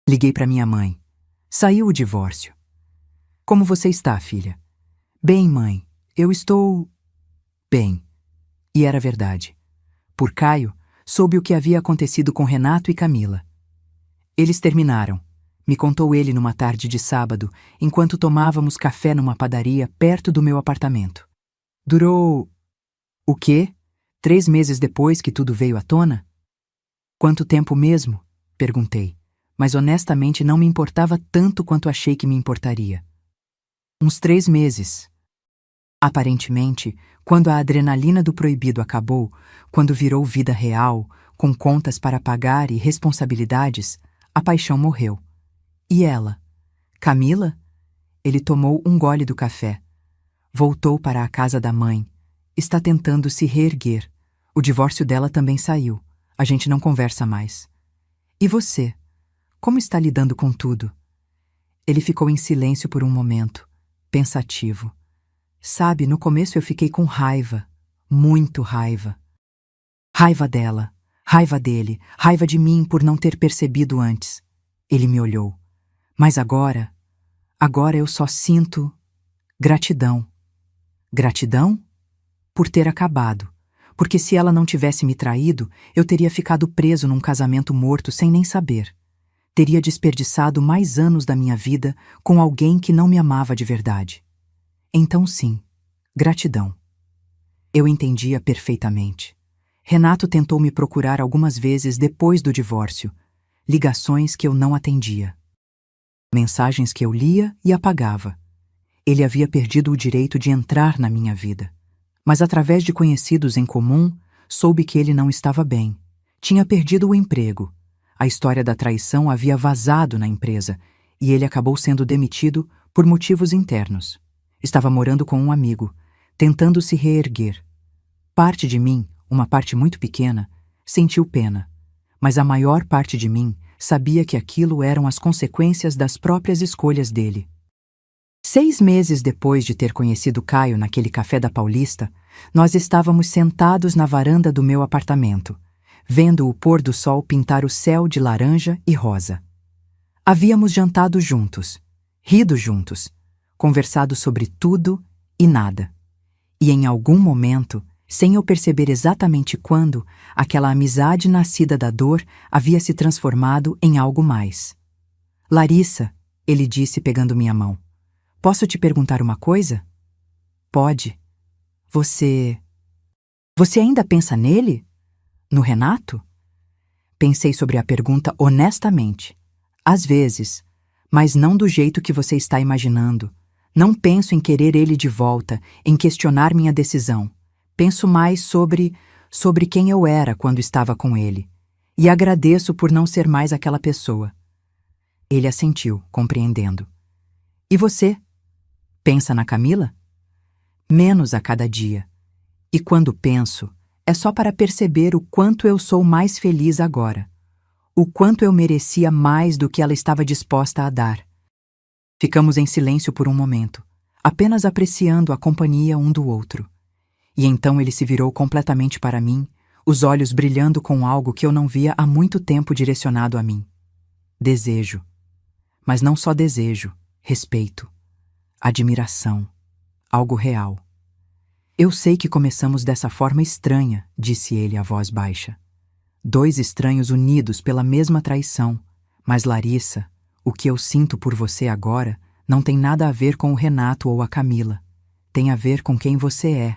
Liguei para minha mãe. Saiu o divórcio. Como você está, filha? Bem, mãe. Eu estou... bem. E era verdade. Por Caio, soube o que havia acontecido com Renato e Camila. Eles terminaram, me contou ele numa tarde de sábado, enquanto tomávamos café numa padaria perto do meu apartamento. Durou... o quê? 3 meses depois que tudo veio à tona? Quanto tempo mesmo? Perguntei, mas honestamente não me importava tanto quanto achei que me importaria. Uns 3 meses. Aparentemente, quando a adrenalina do proibido acabou, quando virou vida real, com contas para pagar e responsabilidades, a paixão morreu. E ela? Camila? Ele tomou um gole do café. Voltou para a casa da mãe. Está tentando se reerguer. O divórcio dela também saiu. A gente não conversa mais. E você? Como está lidando com tudo? Ele ficou em silêncio por um momento, pensativo. Sabe, no começo eu fiquei com raiva. Muito raiva. Raiva dela. Raiva dele, raiva de mim por não ter percebido antes. Ele me olhou. Mas agora eu só sinto gratidão. Gratidão? Por ter acabado. Porque se ela não tivesse me traído, eu teria ficado preso num casamento morto sem nem saber. Teria desperdiçado mais anos da minha vida com alguém que não me amava de verdade. Então sim, gratidão. Eu entendia perfeitamente. Renato tentou me procurar algumas vezes depois do divórcio, ligações que eu não atendia. Mensagens que eu lia e apagava. Ele havia perdido o direito de entrar na minha vida. Mas através de conhecidos em comum, soube que ele não estava bem. Tinha perdido o emprego. A história da traição havia vazado na empresa e ele acabou sendo demitido por motivos internos. Estava morando com um amigo. tentando se reerguer. Parte de mim, uma parte muito pequena, sentiu pena, mas a maior parte de mim sabia que aquilo eram as consequências das próprias escolhas dele. 6 meses depois de ter conhecido Caio naquele café da Paulista, nós estávamos sentados na varanda do meu apartamento, vendo o pôr do sol pintar o céu de laranja e rosa. Havíamos jantado juntos, rido juntos, conversado sobre tudo e nada. E em algum momento, sem eu perceber exatamente quando, aquela amizade nascida da dor havia se transformado em algo mais. Larissa, ele disse pegando minha mão, posso te perguntar uma coisa? Pode. Você ainda pensa nele? No Renato? Pensei sobre a pergunta honestamente. Às vezes, mas não do jeito que você está imaginando. Não penso em querer ele de volta, em questionar minha decisão. Penso mais sobre quem eu era quando estava com ele. E agradeço por não ser mais aquela pessoa. Ele assentiu, compreendendo. E você? Pensa na Camila? Menos a cada dia. E quando penso, é só para perceber o quanto eu sou mais feliz agora. O quanto eu merecia mais do que ela estava disposta a dar. Ficamos em silêncio por um momento, apenas apreciando a companhia um do outro. E então ele se virou completamente para mim, os olhos brilhando com algo que eu não via há muito tempo direcionado a mim. Desejo. Mas não só desejo, respeito. Admiração. Algo real. Eu sei que começamos dessa forma estranha, disse ele a voz baixa. 2 estranhos unidos pela mesma traição. Mas, Larissa, o que eu sinto por você agora não tem nada a ver com o Renato ou a Camila. Tem a ver com quem você é.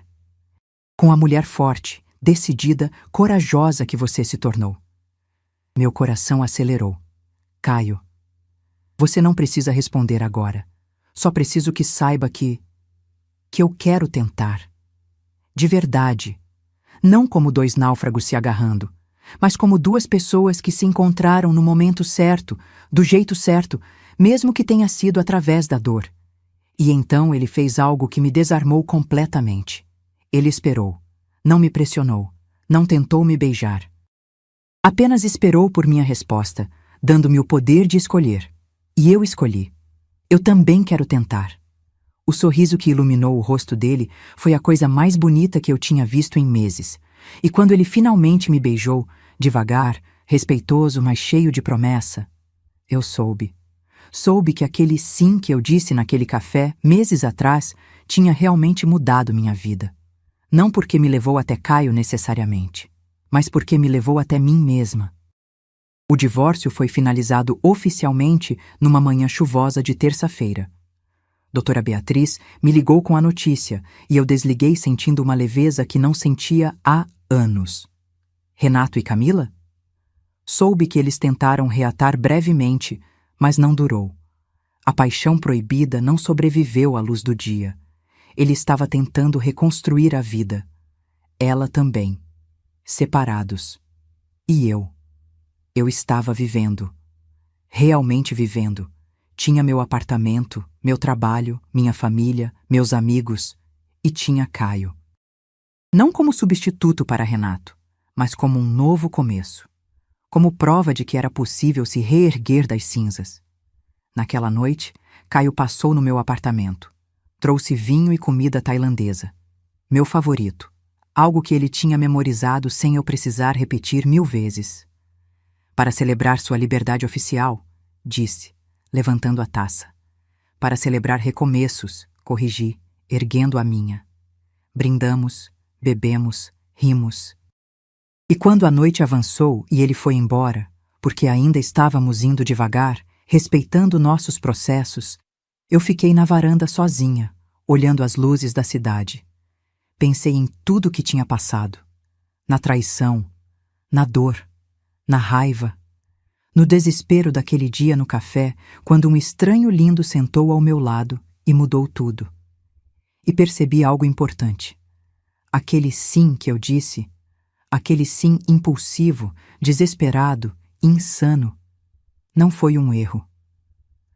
Com a mulher forte, decidida, corajosa que você se tornou. Meu coração acelerou. Caio, você não precisa responder agora. Só preciso que saiba que eu quero tentar. De verdade. Não como 2 náufragos se agarrando, mas como 2 pessoas que se encontraram no momento certo, do jeito certo, mesmo que tenha sido através da dor. E então ele fez algo que me desarmou completamente. Ele esperou. Não me pressionou. Não tentou me beijar. Apenas esperou por minha resposta, dando-me o poder de escolher. E eu escolhi. Eu também quero tentar. O sorriso que iluminou o rosto dele foi a coisa mais bonita que eu tinha visto em meses. E quando ele finalmente me beijou, devagar, respeitoso, mas cheio de promessa, eu soube. Soube que aquele sim que eu disse naquele café, meses atrás, tinha realmente mudado minha vida. Não porque me levou até Caio necessariamente, mas porque me levou até mim mesma. O divórcio foi finalizado oficialmente numa manhã chuvosa de terça-feira. Doutora Beatriz me ligou com a notícia e eu desliguei sentindo uma leveza que não sentia há anos. Renato e Camila? Soube que eles tentaram reatar brevemente, mas não durou. A paixão proibida não sobreviveu à luz do dia. Ele estava tentando reconstruir a vida. Ela também. Separados. E eu? Eu estava vivendo. Realmente vivendo. Tinha meu apartamento, meu trabalho, minha família, meus amigos. E tinha Caio. Não como substituto para Renato, mas como um novo começo. Como prova de que era possível se reerguer das cinzas. Naquela noite, Caio passou no meu apartamento. Trouxe vinho e comida tailandesa. Meu favorito. Algo que ele tinha memorizado sem eu precisar repetir 1000 vezes. Para celebrar sua liberdade oficial, disse, levantando a taça. Para celebrar recomeços, corrigi, erguendo a minha. Brindamos, bebemos, rimos. E quando a noite avançou e ele foi embora, porque ainda estávamos indo devagar, respeitando nossos processos, eu fiquei na varanda sozinha, olhando as luzes da cidade. Pensei em tudo que tinha passado. Na traição, na dor, na raiva, no desespero daquele dia no café, quando um estranho lindo sentou ao meu lado e mudou tudo. E percebi algo importante. Aquele sim que eu disse, aquele sim impulsivo, desesperado, insano, não foi um erro.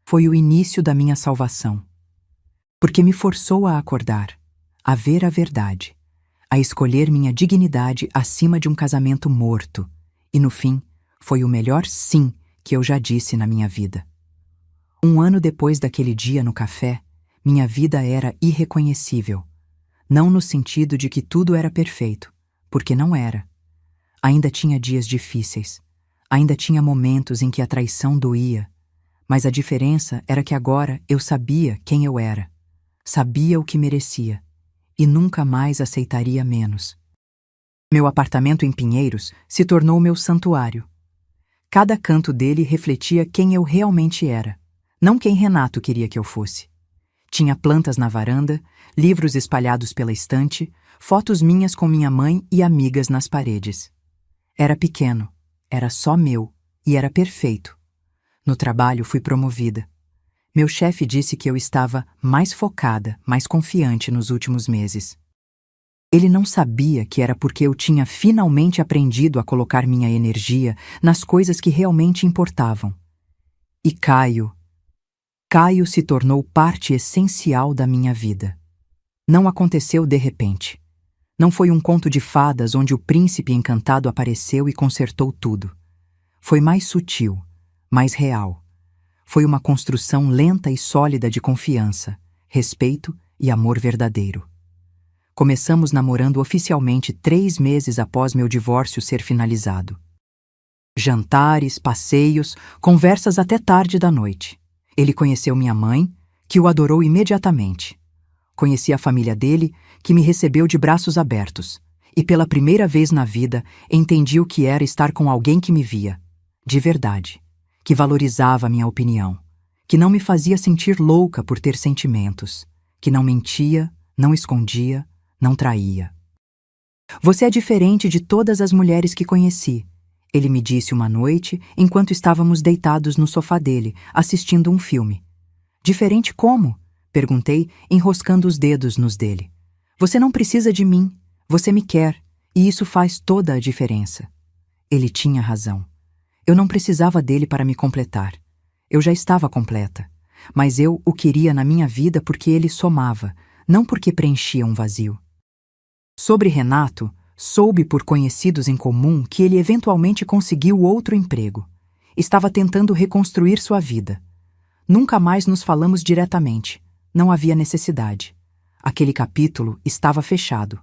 Foi o início da minha salvação. Porque me forçou a acordar, a ver a verdade, a escolher minha dignidade acima de um casamento morto, e no fim, foi o melhor sim que eu já disse na minha vida. 1 ano depois daquele dia no café, minha vida era irreconhecível. Não no sentido de que tudo era perfeito, porque não era. Ainda tinha dias difíceis, ainda tinha momentos em que a traição doía, mas a diferença era que agora eu sabia quem eu era, sabia o que merecia, e nunca mais aceitaria menos. Meu apartamento em Pinheiros se tornou meu santuário. Cada canto dele refletia quem eu realmente era, não quem Renato queria que eu fosse. Tinha plantas na varanda, livros espalhados pela estante, fotos minhas com minha mãe e amigas nas paredes. Era pequeno, era só meu, e era perfeito. No trabalho fui promovida. Meu chefe disse que eu estava mais focada, mais confiante nos últimos meses. Ele não sabia que era porque eu tinha finalmente aprendido a colocar minha energia nas coisas que realmente importavam. E Caio se tornou parte essencial da minha vida. Não aconteceu de repente. Não foi um conto de fadas onde o príncipe encantado apareceu e consertou tudo. Foi mais sutil, mais real. Foi uma construção lenta e sólida de confiança, respeito e amor verdadeiro. Começamos namorando oficialmente 3 meses após meu divórcio ser finalizado. Jantares, passeios, conversas até tarde da noite. Ele conheceu minha mãe, que o adorou imediatamente. Conheci a família dele, que me recebeu de braços abertos. E pela primeira vez na vida, entendi o que era estar com alguém que me via, de verdade, que valorizava minha opinião, que não me fazia sentir louca por ter sentimentos, que não mentia, não escondia, não traía. Você é diferente de todas as mulheres que conheci, ele me disse uma noite enquanto estávamos deitados no sofá dele, assistindo um filme. Diferente como? Perguntei, enroscando os dedos nos dele. Você não precisa de mim, você me quer, e isso faz toda a diferença. Ele tinha razão. Eu não precisava dele para me completar. Eu já estava completa, mas eu o queria na minha vida porque ele somava, não porque preenchia um vazio. Sobre Renato, soube por conhecidos em comum que ele eventualmente conseguiu outro emprego. Estava tentando reconstruir sua vida. Nunca mais nos falamos diretamente. Não havia necessidade. Aquele capítulo estava fechado.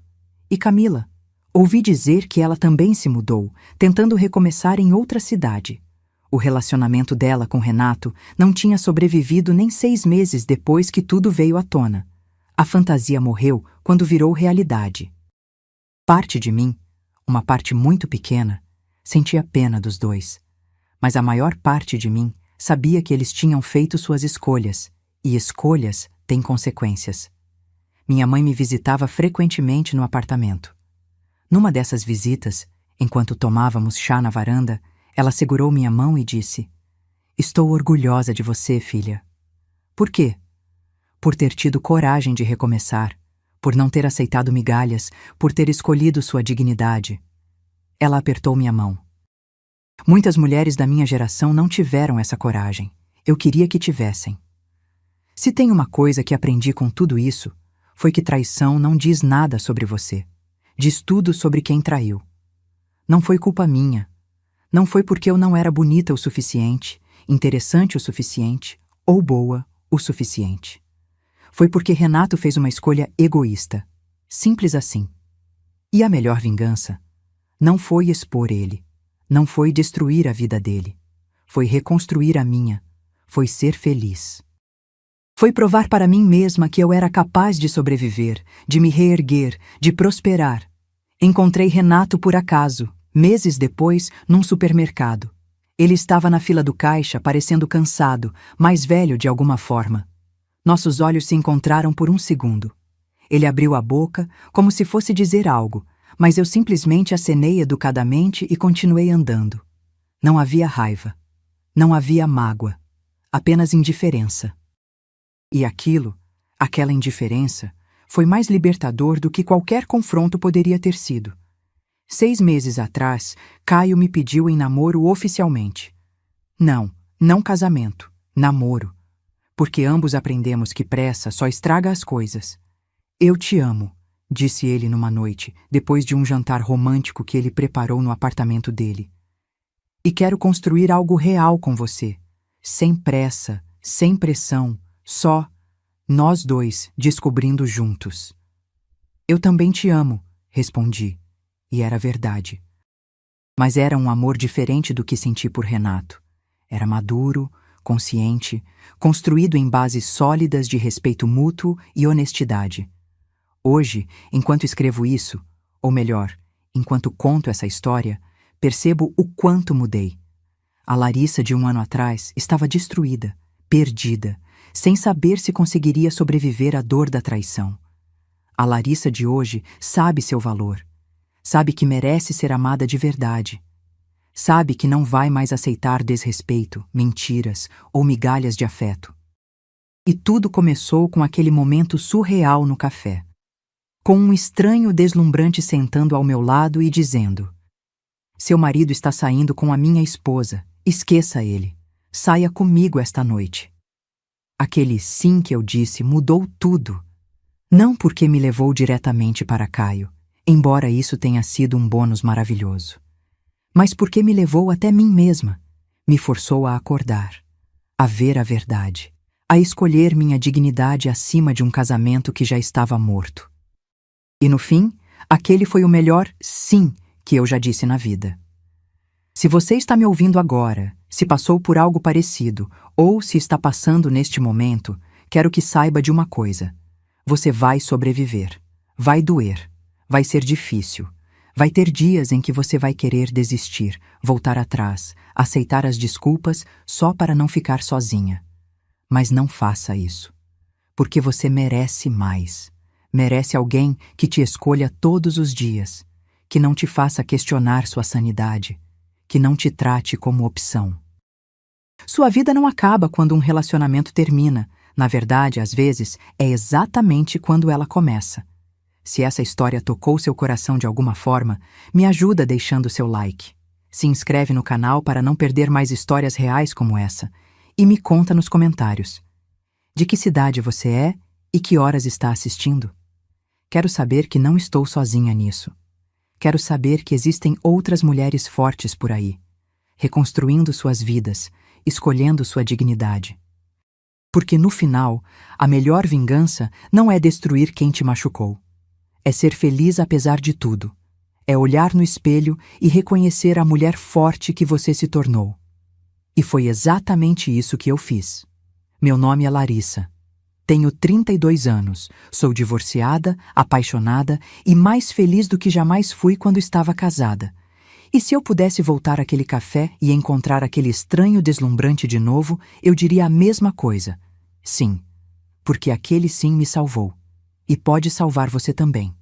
E Camila? Ouvi dizer que ela também se mudou, tentando recomeçar em outra cidade. O relacionamento dela com Renato não tinha sobrevivido nem 6 meses depois que tudo veio à tona. A fantasia morreu quando virou realidade. Parte de mim, uma parte muito pequena, sentia pena dos dois. Mas a maior parte de mim sabia que eles tinham feito suas escolhas, e escolhas têm consequências. Minha mãe me visitava frequentemente no apartamento. Numa dessas visitas, enquanto tomávamos chá na varanda, ela segurou minha mão e disse: "Estou orgulhosa de você, filha." Por quê? Por ter tido coragem de recomeçar, por não ter aceitado migalhas, por ter escolhido sua dignidade. Ela apertou minha mão. Muitas mulheres da minha geração não tiveram essa coragem. Eu queria que tivessem. Se tem uma coisa que aprendi com tudo isso, foi que traição não diz nada sobre você. Diz tudo sobre quem traiu. Não foi culpa minha. Não foi porque eu não era bonita o suficiente, interessante o suficiente, ou boa o suficiente. Foi porque Renato fez uma escolha egoísta. Simples assim. E a melhor vingança não foi expor ele, não foi destruir a vida dele, foi reconstruir a minha, foi ser feliz. Foi provar para mim mesma que eu era capaz de sobreviver, de me reerguer, de prosperar. Encontrei Renato por acaso, meses depois, num supermercado. Ele estava na fila do caixa, parecendo cansado, mais velho de alguma forma. Nossos olhos se encontraram por um segundo. Ele abriu a boca, como se fosse dizer algo, mas eu simplesmente acenei educadamente e continuei andando. Não havia raiva. Não havia mágoa. Apenas indiferença. E aquela indiferença, foi mais libertador do que qualquer confronto poderia ter sido. 6 meses atrás, Caio me pediu em namoro oficialmente. Não casamento, namoro. Porque ambos aprendemos que pressa só estraga as coisas. Eu te amo, disse ele numa noite, depois de um jantar romântico que ele preparou no apartamento dele. E quero construir algo real com você, sem pressa, sem pressão, só nós dois descobrindo juntos. Eu também te amo, respondi, e era verdade. Mas era um amor diferente do que senti por Renato. Era maduro, consciente, construído em bases sólidas de respeito mútuo e honestidade. Hoje, enquanto escrevo isso, ou melhor, enquanto conto essa história, percebo o quanto mudei. A Larissa de um ano atrás estava destruída, perdida, sem saber se conseguiria sobreviver à dor da traição. A Larissa de hoje sabe seu valor. Sabe que merece ser amada de verdade. Sabe que não vai mais aceitar desrespeito, mentiras ou migalhas de afeto. E tudo começou com aquele momento surreal no café. Com um estranho deslumbrante sentando ao meu lado e dizendo: seu marido está saindo com a minha esposa, esqueça ele. Saia comigo esta noite. Aquele sim que eu disse mudou tudo. Não porque me levou diretamente para Caio, embora isso tenha sido um bônus maravilhoso, mas porque me levou até mim mesma, me forçou a acordar, a ver a verdade, a escolher minha dignidade acima de um casamento que já estava morto. E no fim, aquele foi o melhor sim que eu já disse na vida. Se você está me ouvindo agora, se passou por algo parecido, ou se está passando neste momento, quero que saiba de uma coisa. Você vai sobreviver. Vai doer. Vai ser difícil. Vai ter dias em que você vai querer desistir, voltar atrás, aceitar as desculpas só para não ficar sozinha. Mas não faça isso. Porque você merece mais. Merece alguém que te escolha todos os dias, que não te faça questionar sua sanidade, que não te trate como opção. Sua vida não acaba quando um relacionamento termina. Na verdade, às vezes, é exatamente quando ela começa. Se essa história tocou seu coração de alguma forma, me ajuda deixando seu like. Se inscreve no canal para não perder mais histórias reais como essa. E me conta nos comentários. De que cidade você é e que horas está assistindo? Quero saber que não estou sozinha nisso. Quero saber que existem outras mulheres fortes por aí, reconstruindo suas vidas, escolhendo sua dignidade. Porque no final, a melhor vingança não é destruir quem te machucou. É ser feliz apesar de tudo. É olhar no espelho e reconhecer a mulher forte que você se tornou. E foi exatamente isso que eu fiz. Meu nome é Larissa. Tenho 32 anos, sou divorciada, apaixonada e mais feliz do que jamais fui quando estava casada. E se eu pudesse voltar àquele café e encontrar aquele estranho deslumbrante de novo, eu diria a mesma coisa. Sim, porque aquele sim me salvou. E pode salvar você também.